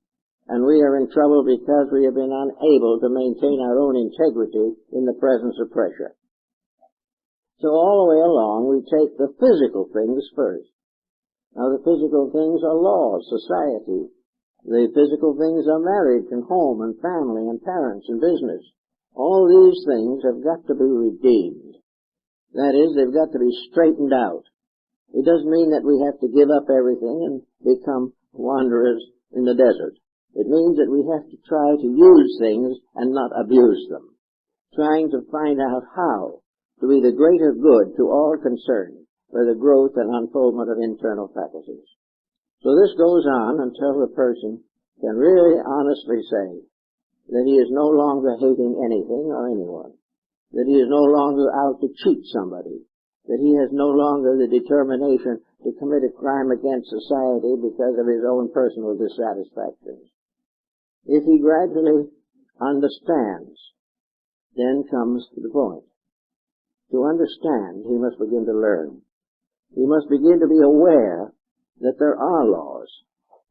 S1: and we are in trouble because we have been unable to maintain our own integrity in the presence of pressure. So all the way along, we take the physical things first. Now the physical things are laws, society. The physical things are marriage and home and family and parents and business. All these things have got to be redeemed. That is, they've got to be straightened out. It doesn't mean that we have to give up everything and become wanderers in the desert. It means that we have to try to use things and not abuse them, trying to find out how to be the greater good to all concerned for the growth and unfoldment of internal faculties. So this goes on until the person can really honestly say that he is no longer hating anything or anyone, that he is no longer out to cheat somebody, that he has no longer the determination to commit a crime against society because of his own personal dissatisfactions. If he gradually understands, then comes the point. To understand, he must begin to learn. He must begin to be aware that there are laws.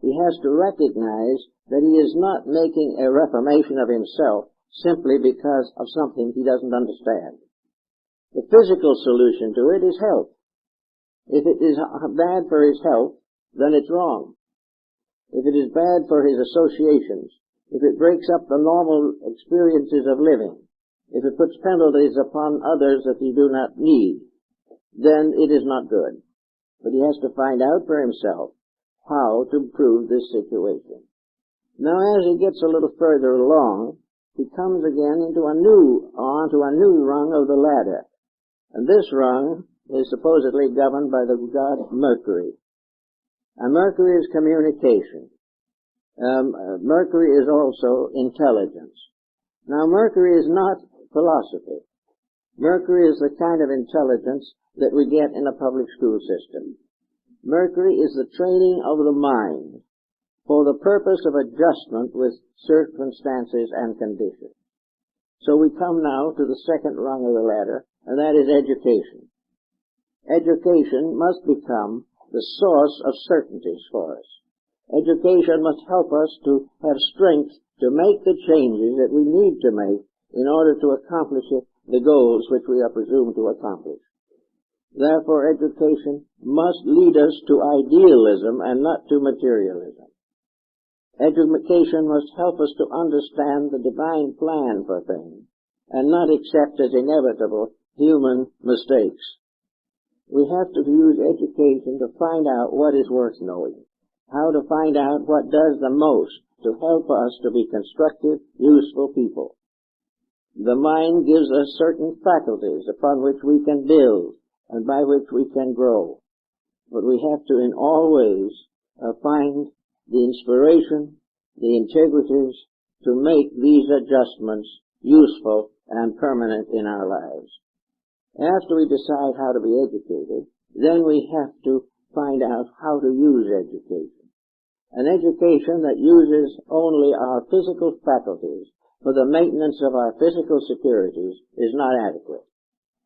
S1: He has to recognize that he is not making a reformation of himself simply because of something he doesn't understand. The physical solution to it is health. If it is bad for his health, then it's wrong. If it is bad for his associations, if it breaks up the normal experiences of living, if it puts penalties upon others that he do not need, then it is not good. But he has to find out for himself how to improve this situation. Now as he gets a little further along, he comes again onto a new rung of the ladder. And this rung is supposedly governed by the god Mercury. And Mercury is communication. Mercury is also intelligence. Now, Mercury is not philosophy. Mercury is the kind of intelligence that we get in a public school system. Mercury is the training of the mind for the purpose of adjustment with circumstances and conditions. So we come now to the second rung of the ladder, and that is education. Education must become the source of certainties for us. Education must help us to have strength to make the changes that we need to make in order to accomplish the goals which we are presumed to accomplish. Therefore, education must lead us to idealism and not to materialism. Education must help us to understand the divine plan for things and not accept as inevitable human mistakes. We have to use education to find out what is worth knowing, how to find out what does the most to help us to be constructive, useful people. The mind gives us certain faculties upon which we can build and by which we can grow. But we have to in all ways find the inspiration, the integrities to make these adjustments useful and permanent in our lives. After we decide how to be educated, then we have to find out how to use education. An education that uses only our physical faculties for the maintenance of our physical securities is not adequate.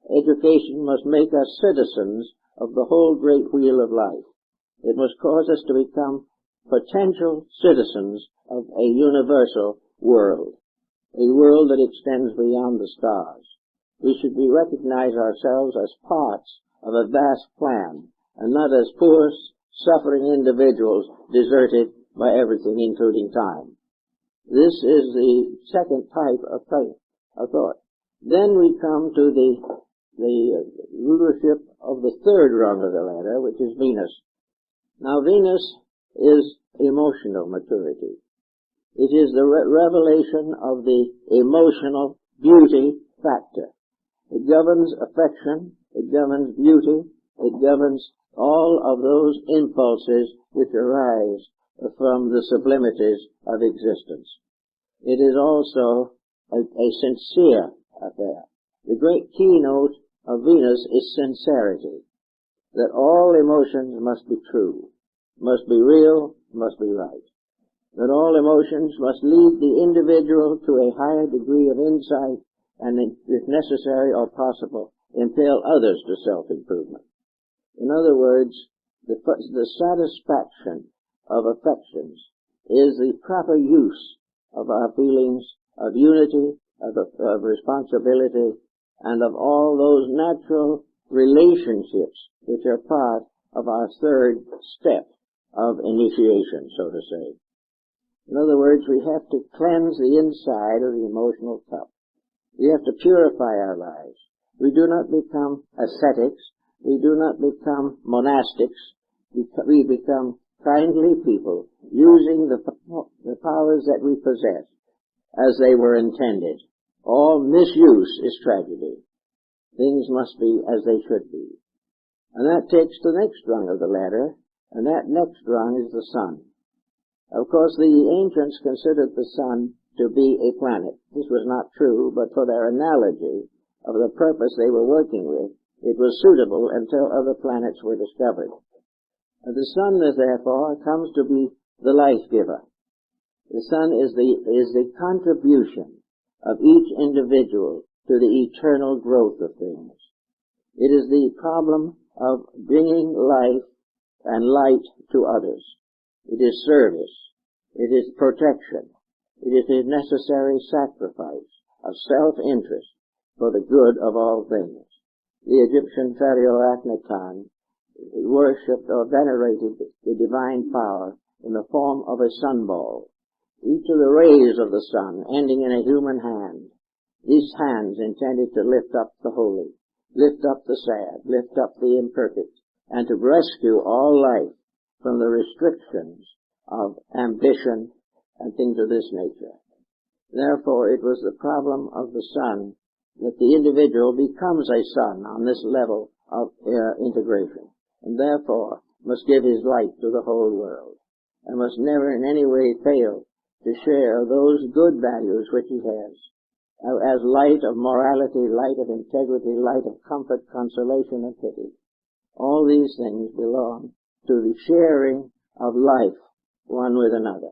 S1: Education must make us citizens of the whole great wheel of life. It must cause us to become potential citizens of a universal world, a world that extends beyond the stars. We should recognize ourselves as parts of a vast plan, and not as poor, suffering individuals deserted by everything, including time. This is the second type of thought. Then we come to the rulership of the third rung of the ladder, which is Venus. Now, Venus is emotional maturity. It is the revelation of the emotional beauty factor. It governs affection, it governs beauty, it governs all of those impulses which arise from the sublimities of existence. It is also a sincere affair. The great keynote of Venus is sincerity, that all emotions must be true, must be real, must be right. That all emotions must lead the individual to a higher degree of insight and, if necessary or possible, impel others to self-improvement. In other words, the satisfaction of affections is the proper use of our feelings of unity, of responsibility, and of all those natural relationships which are part of our third step of initiation, so to say. In other words, we have to cleanse the inside of the emotional cup. We have to purify our lives. We do not become ascetics. We do not become monastics. We become kindly people, using the powers that we possess as they were intended. All misuse is tragedy. Things must be as they should be. And that takes the next rung of the ladder, and that next rung is the sun. Of course, the ancients considered the sun to be a planet. This was not true, but for their analogy of the purpose they were working with, it was suitable until other planets were discovered. And the sun, therefore, comes to be the life giver. The sun is the contribution of each individual to the eternal growth of things. It is the problem of bringing life and light to others. It is service. It is protection. It is a necessary sacrifice of self-interest for the good of all things. The Egyptian pharaoh Akhenaten worshipped or venerated the divine power in the form of a sunball. Each of the rays of the sun ending in a human hand. These hands intended to lift up the holy, lift up the sad, lift up the imperfect, and to rescue all life from the restrictions of ambition and things of this nature. Therefore, it was the problem of the sun that the individual becomes a sun on this level of integration, and therefore must give his light to the whole world, and must never in any way fail to share those good values which he has. as light of morality, light of integrity, light of comfort, consolation, and pity. All these things belong to the sharing of life one with another.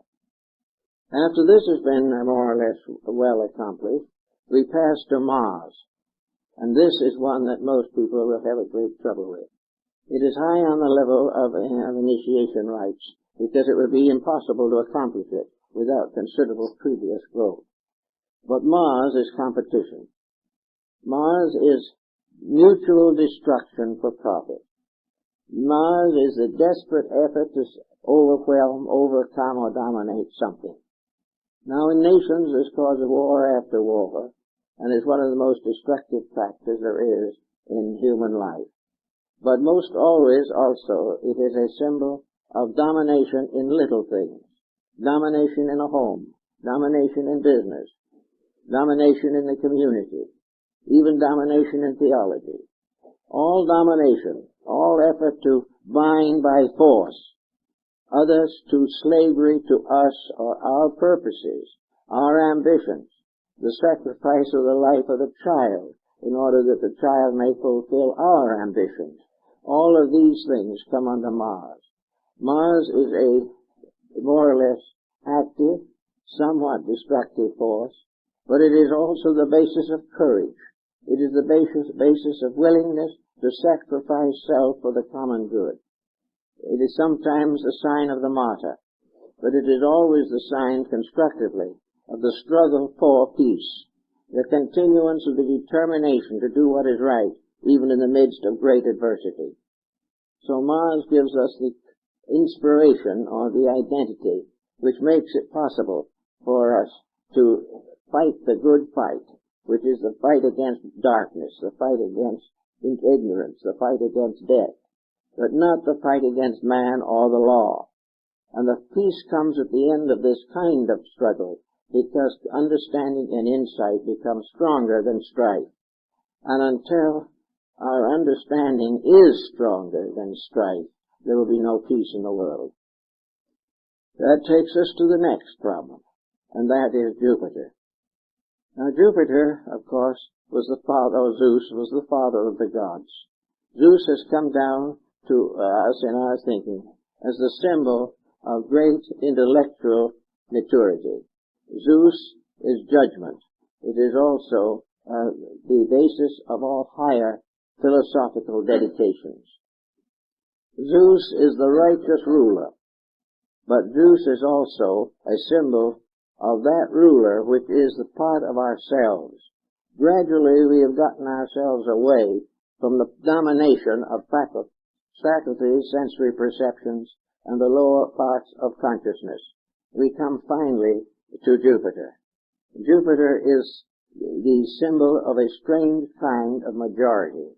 S1: After this has been more or less well accomplished, we pass to Mars. And this is one that most people will have a great trouble with. It is high on the level of initiation rites, because it would be impossible to accomplish it without considerable previous growth. But Mars is competition. Mars is mutual destruction for profit. Mars is the desperate effort to overwhelm, overcome, or dominate something. Now in nations this causes war after war, and is one of the most destructive factors there is in human life. But most always also it is a symbol of domination in little things. Domination in a home, domination in business, domination in the community, even domination in theology. All domination, all effort to bind by force others to slavery to us or our purposes, our ambitions, the sacrifice of the life of the child in order that the child may fulfill our ambitions. All of these things come under Mars. Mars is a more or less active, somewhat destructive force, but it is also the basis of courage. It is the basis of willingness to sacrifice self for the common good. It is sometimes the sign of the martyr, but it is always the sign constructively of the struggle for peace, the continuance of the determination to do what is right, even in the midst of great adversity. So Mars gives us the inspiration or the identity which makes it possible for us to fight the good fight, which is the fight against darkness, the fight against ignorance, the fight against death, but not the fight against man or the law. And the peace comes at the end of this kind of struggle, because understanding and insight become stronger than strife. And until our understanding is stronger than strife, there will be no peace in the world. That takes us to the next problem, and that is Jupiter. Now Jupiter, of course, was the father, or Zeus was the father of the gods. Zeus has come down to us in our thinking as the symbol of great intellectual maturity. Zeus is judgment. It is also the basis of all higher philosophical dedications. Zeus is the righteous ruler, but Zeus is also a symbol of that ruler which is the part of ourselves. Gradually we have gotten ourselves away from the domination of faculties, sensory perceptions, and the lower parts of consciousness. We come finally to Jupiter. Jupiter is the symbol of a strange kind of majority.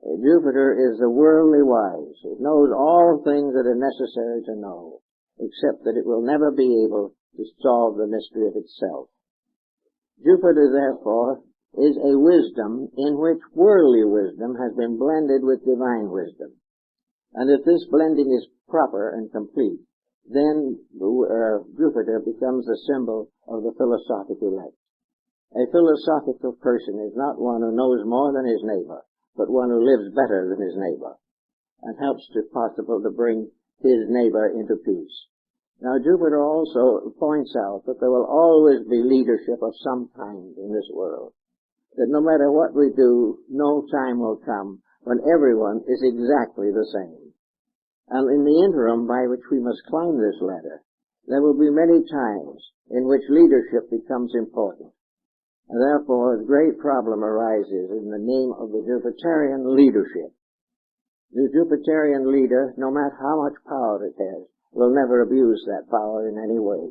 S1: Jupiter is the worldly wise. It knows all things that are necessary to know, except that it will never be able to solve the mystery of itself. Jupiter, therefore, is a wisdom in which worldly wisdom has been blended with divine wisdom. And if this blending is proper and complete, then Jupiter becomes the symbol of the philosophic elect. A philosophical person is not one who knows more than his neighbor, but one who lives better than his neighbor, and helps, if possible, to bring his neighbor into peace. Now Jupiter also points out that there will always be leadership of some kind in this world, that no matter what we do, no time will come when everyone is exactly the same. And in the interim by which we must climb this ladder, there will be many times in which leadership becomes important. And therefore a great problem arises in the name of the Jupiterian leadership. The Jupiterian leader, no matter how much power it has, will never abuse that power in any way.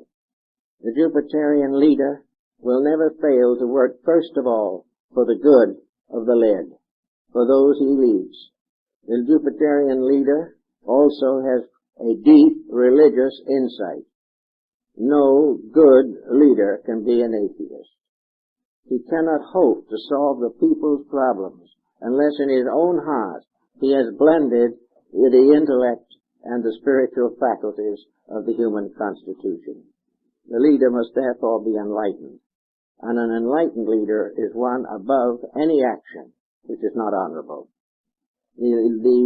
S1: The Jupiterian leader will never fail to work first of all for the good of the led, for those he leads. The Jupiterian leader also has a deep religious insight. No good leader can be an atheist. He cannot hope to solve the people's problems unless in his own heart he has blended the intellect and the spiritual faculties of the human constitution. The leader must therefore be enlightened. and an enlightened leader is one above any action which is not honorable. The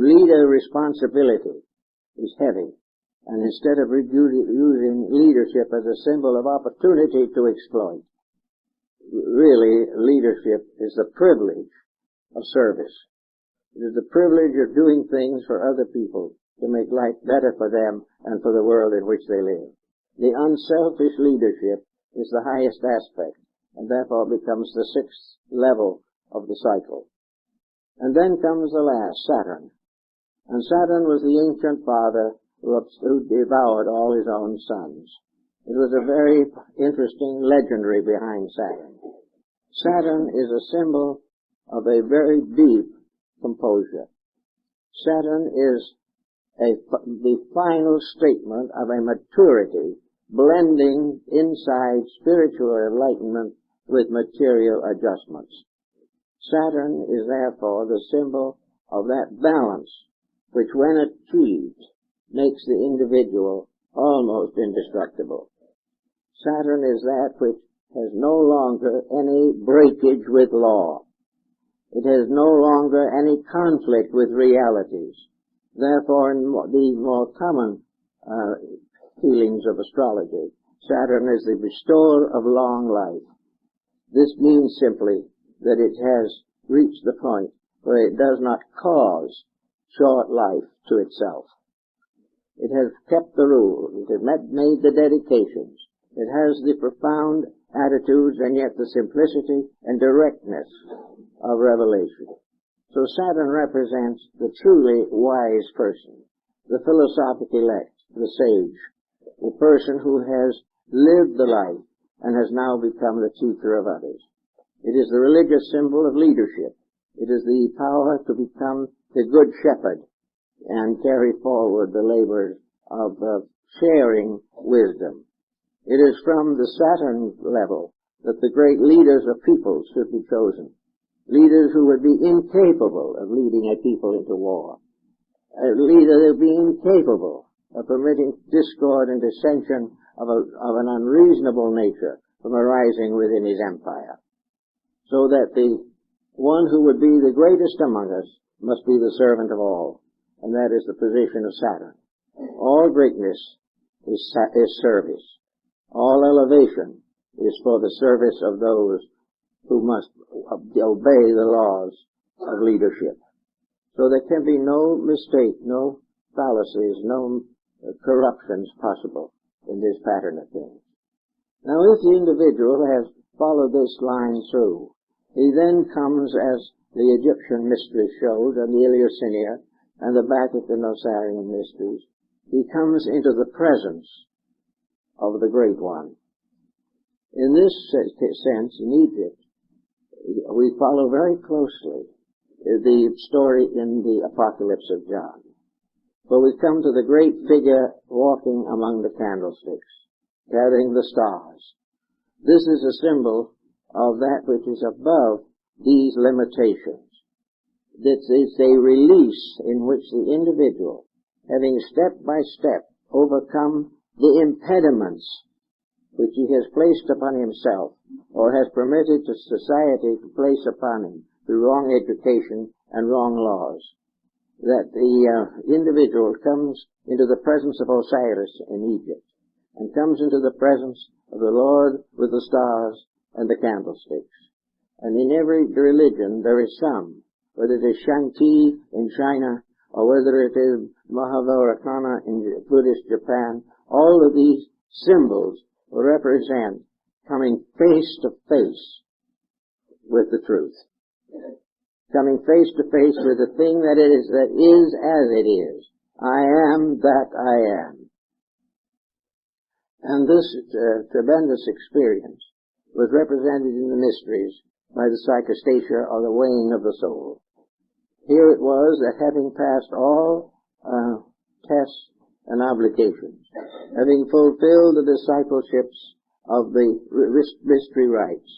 S1: leader responsibility is heavy, and instead of using leadership as a symbol of opportunity to exploit, really leadership is the privilege of service. It is the privilege of doing things for other people to make life better for them and for the world in which they live. The unselfish leadership is the highest aspect, and therefore becomes the sixth level of the cycle. And then comes the last, Saturn. And Saturn was the ancient father who devoured all his own sons. It was a very interesting legendary behind Saturn. Saturn is a symbol of a very deep composure. Saturn is the final statement of a maturity blending inside spiritual enlightenment with material adjustments. Saturn is therefore the symbol of that balance which, when achieved, makes the individual almost indestructible. Saturn is that which has no longer any breakage with law. It has no longer any conflict with realities. Therefore, in the more common feelings of astrology, Saturn is the restorer of long life. This means simply that it has reached the point where it does not cause short life to itself. It has kept the rule. It has made the dedications. It has the profound attitudes and yet the simplicity and directness of revelation. So Saturn represents the truly wise person, the philosophic elect, the sage, the person who has lived the life and has now become the teacher of others. It is the religious symbol of leadership. It is the power to become the good shepherd and carry forward the labors of sharing wisdom. It is from the Saturn level that the great leaders of peoples should be chosen. Leaders who would be incapable of leading a people into war. A leader that would be incapable of permitting discord and dissension of an unreasonable nature from arising within his empire. So that the one who would be the greatest among us must be the servant of all. And that is the position of Saturn. All greatness is service. All elevation is for the service of those who must obey the laws of leadership. So there can be no mistake, no fallacies, no corruptions possible in this pattern of things. Now, if the individual has followed this line through, he then comes, as the Egyptian mysteries showed, and the Eleusinian, and the Bacchic and Osirian mysteries, he comes into the presence of the Great One. In this sense, in Egypt, we follow very closely the story in the Apocalypse of John. For we come to the great figure walking among the candlesticks, carrying the stars. This is a symbol of that which is above these limitations. This is a release in which the individual, having step by step overcome the impediments which he has placed upon himself or has permitted to society to place upon him through wrong education and wrong laws, that the individual comes into the presence of Osiris in Egypt and comes into the presence of the Lord with the stars and the candlesticks. And in every religion there is some, whether it is Shanti in China or whether it is Mahavarakana in Buddhist Japan, all of these symbols represent coming face to face with the truth. Coming face to face with the thing that is as it is. I am that I am. And this tremendous experience was represented in the mysteries by the psychostatia, or the weighing of the soul. Here it was that, having passed all tests and obligations, having fulfilled the discipleships of the mystery rites,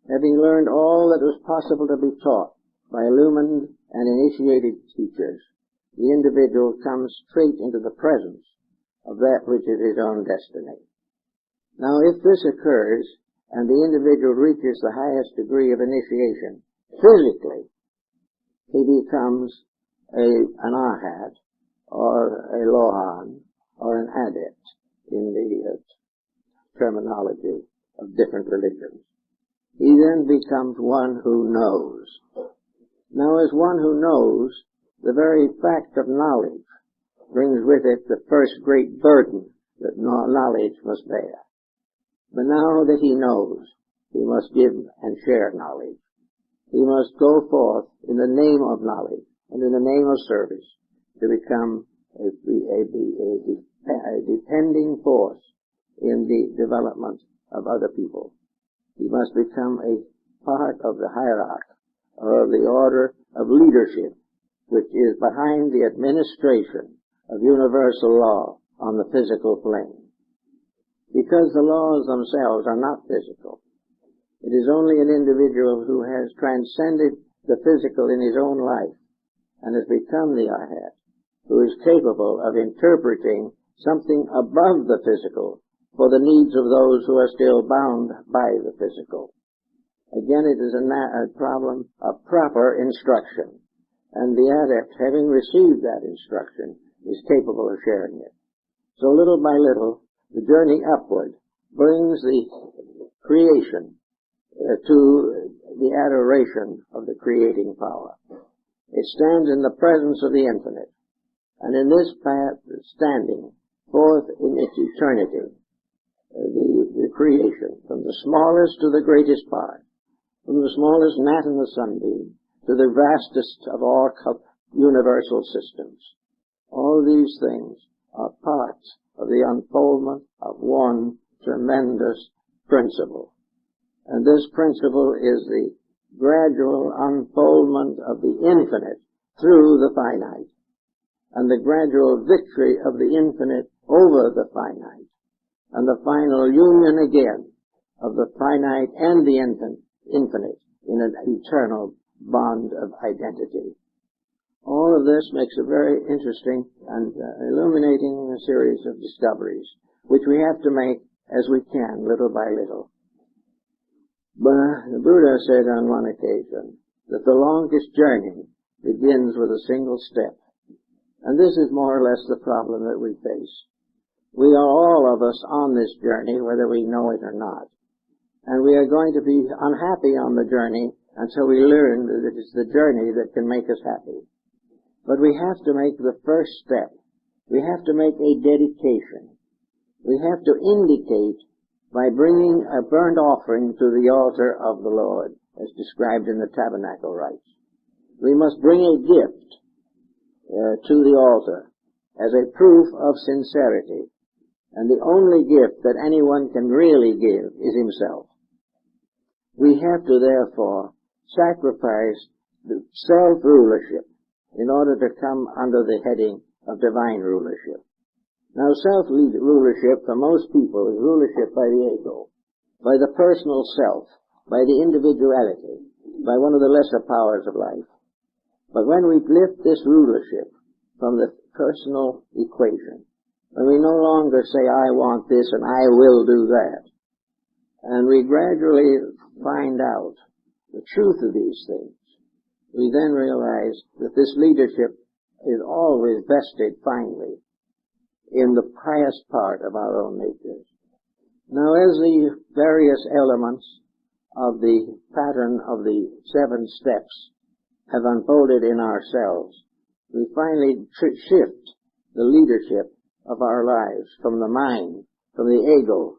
S1: having learned all that was possible to be taught by illumined and initiated teachers, the individual comes straight into the presence of that which is his own destiny. Now, if this occurs, and the individual reaches the highest degree of initiation, physically, he becomes an arhat, or a lohan, or an adept in the terminology of different religions. He then becomes one who knows. Now, as one who knows, the very fact of knowledge brings with it the first great burden that knowledge must bear. But now that he knows, he must give and share knowledge. He must go forth in the name of knowledge and in the name of service to become a depending force in the development of other people. He must become a part of the hierarchy, or of the order of leadership, which is behind the administration of universal law on the physical plane. Because the laws themselves are not physical. It is only an individual who has transcended the physical in his own life and has become the arhat, who is capable of interpreting something above the physical for the needs of those who are still bound by the physical. Again, it is a problem of proper instruction, and the adept, having received that instruction, is capable of sharing it. So little by little, the journey upward brings the creation to the adoration of the creating power. It stands in the presence of the infinite, and in this path, standing forth in its eternity, the creation, from the smallest to the greatest part, from the smallest gnat in the sunbeam to the vastest of all universal systems. All these things are parts of the unfoldment of one tremendous principle. And this principle is the gradual unfoldment of the infinite through the finite, and the gradual victory of the infinite over the finite, and the final union again of the finite and the infinite in an eternal bond of identity. All of this makes a very interesting and illuminating series of discoveries, which we have to make as we can, little by little. But the Buddha said on one occasion that the longest journey begins with a single step. And this is more or less the problem that we face. We are all of us on this journey, whether we know it or not. And we are going to be unhappy on the journey until we learn that it is the journey that can make us happy. But we have to make the first step. We have to make a dedication. We have to indicate by bringing a burnt offering to the altar of the Lord, as described in the tabernacle rites. We must bring a gift to the altar as a proof of sincerity. And the only gift that anyone can really give is himself. We have to, therefore, sacrifice the self-rulership in order to come under the heading of divine rulership. Now, self-rulership for most people is rulership by the ego, by the personal self, by the individuality, by one of the lesser powers of life. But when we lift this rulership from the personal equation, when we no longer say, I want this and I will do that, and we gradually find out the truth of these things, we then realize that this leadership is always vested finally in the highest part of our own natures. Now, as the various elements of the pattern of the 7 steps have unfolded in ourselves, we finally shift the leadership of our lives from the mind, from the ego,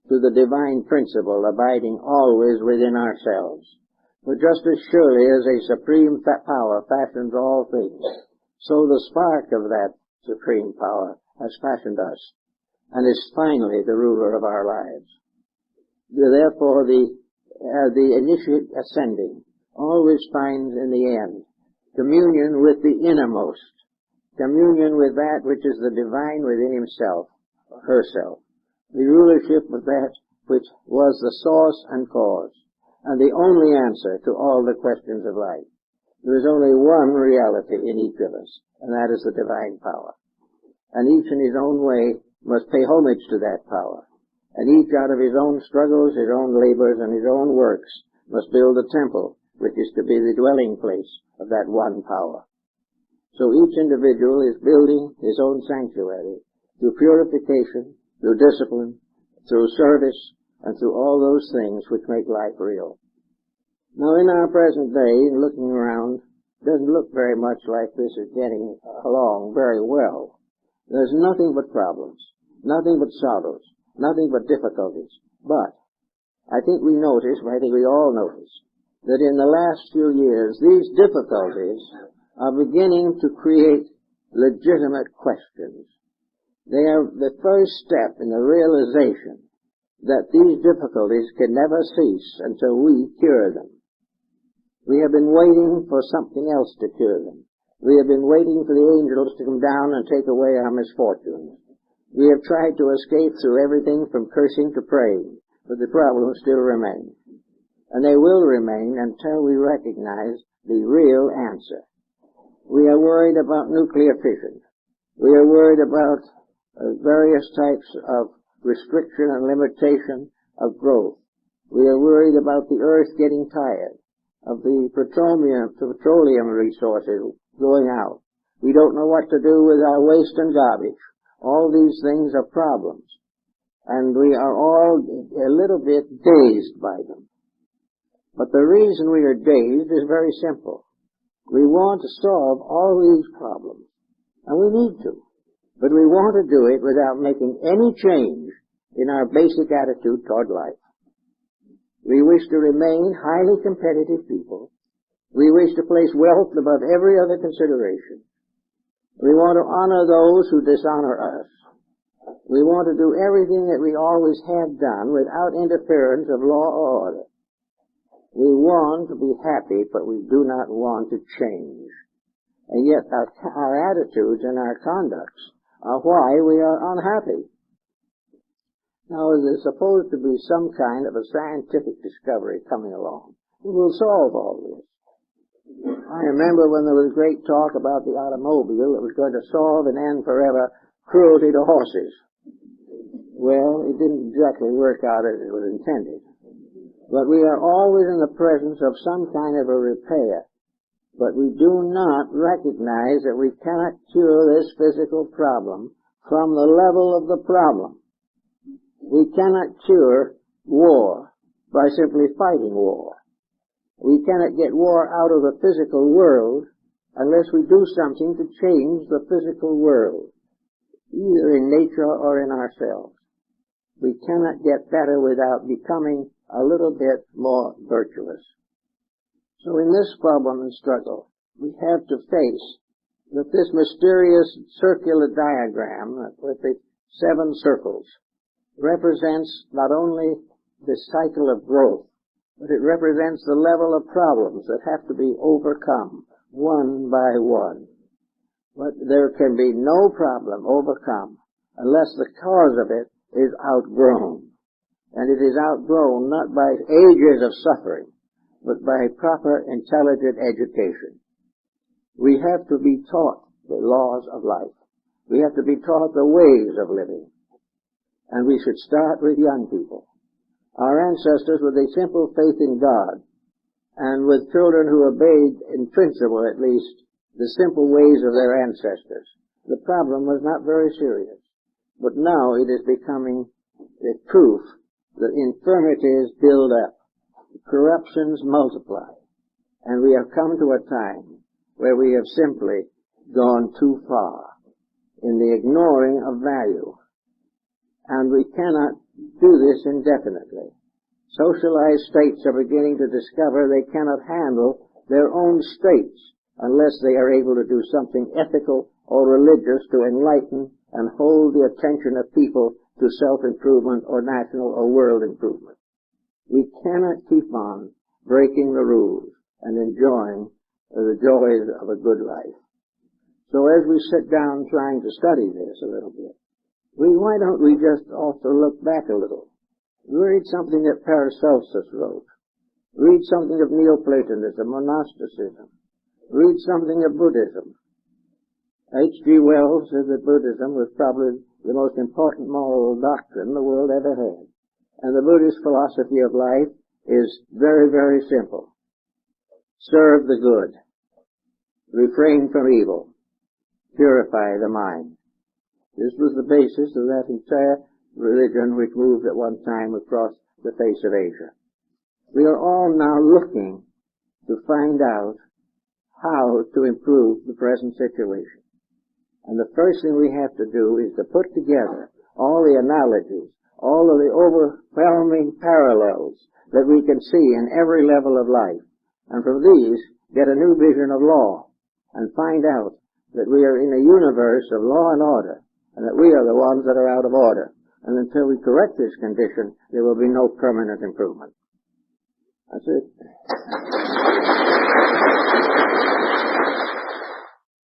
S1: to the divine principle abiding always within ourselves. For just as surely as a supreme power fashions all things, so the spark of that supreme power has fashioned us, and is finally the ruler of our lives. Therefore, the initiate ascending always finds in the end communion with the innermost, communion with that which is the divine within himself, or herself, the rulership of that which was the source and cause, and the only answer to all the questions of life. There is only one reality in each of us, and that is the divine power. And each in his own way must pay homage to that power, and each out of his own struggles, his own labors, and his own works must build a temple, which is to be the dwelling place of that one power. So each individual is building his own sanctuary through purification, through discipline, through service, and through all those things which make life real. Now, in our present day, looking around, it doesn't look very much like this is getting along very well. There's nothing but problems, nothing but sorrows, nothing but difficulties. But I think we all notice, that in the last few years, these difficulties are beginning to create legitimate questions. They are the first step in the realization that these difficulties can never cease until we cure them. We have been waiting for something else to cure them. We have been waiting for the angels to come down and take away our misfortunes. We have tried to escape through everything from cursing to praying, but the problems still remain. And they will remain until we recognize the real answer. We are worried about nuclear fission. We are worried about various types of restriction and limitation of growth. We are worried about the earth getting tired, of the petroleum resources going out. We don't know what to do with our waste and garbage. All these things are problems. And we are all a little bit dazed by them. But the reason we are dazed is very simple. We want to solve all these problems. And we need to. But we want to do it without making any change in our basic attitude toward life. We wish to remain highly competitive people. We wish to place wealth above every other consideration. We want to honor those who dishonor us. We want to do everything that we always have done without interference of law or order. We want to be happy, but we do not want to change. And yet our attitudes and our conducts are why we are unhappy. Now, there's supposed to be some kind of a scientific discovery coming along. It will solve all this. I remember when there was great talk about the automobile that was going to solve and end forever cruelty to horses. Well, it didn't exactly work out as it was intended. But we are always in the presence of some kind of a repair. But we do not recognize that we cannot cure this physical problem from the level of the problem. We cannot cure war by simply fighting war. We cannot get war out of the physical world unless we do something to change the physical world, either in nature or in ourselves. We cannot get better without becoming a little bit more virtuous. So in this problem and struggle, we have to face that this mysterious circular diagram with the 7 circles represents not only the cycle of growth, but it represents the level of problems that have to be overcome one by one. But there can be no problem overcome unless the cause of it is outgrown. And it is outgrown not by ages of suffering, but by proper intelligent education. We have to be taught the laws of life. We have to be taught the ways of living. And we should start with young people. Our ancestors, with a simple faith in God, and with children who obeyed, in principle at least, the simple ways of their ancestors, the problem was not very serious. But now it is becoming a proof that infirmities build up, corruptions multiply, and we have come to a time where we have simply gone too far in the ignoring of value. And we cannot do this indefinitely. Socialized states are beginning to discover they cannot handle their own states unless they are able to do something ethical or religious to enlighten and hold the attention of people to self-improvement or national or world improvement. We cannot keep on breaking the rules and enjoying the joys of a good life. So as we sit down trying to study this a little bit, why don't we just also look back a little? Read something that Paracelsus wrote. Read something of Neoplatonism or Gnosticism. Read something of Buddhism. H.G. Wells said that Buddhism was probably
S2: the most important moral doctrine the world ever had. And the Buddhist philosophy of life is very, very simple. Serve the good. Refrain from evil. Purify the mind. This was the basis of that entire religion which moved at one time across the face of Asia. We are all now looking to find out how to improve the present situation. And the first thing we have to do is to put together all the analogies, all of the overwhelming parallels that we can see in every level of life, and from these get a new vision of law, and find out that we are in a universe of law and order, and that we are the ones that are out of order. And until we correct this condition, there will be no permanent improvement. That's it.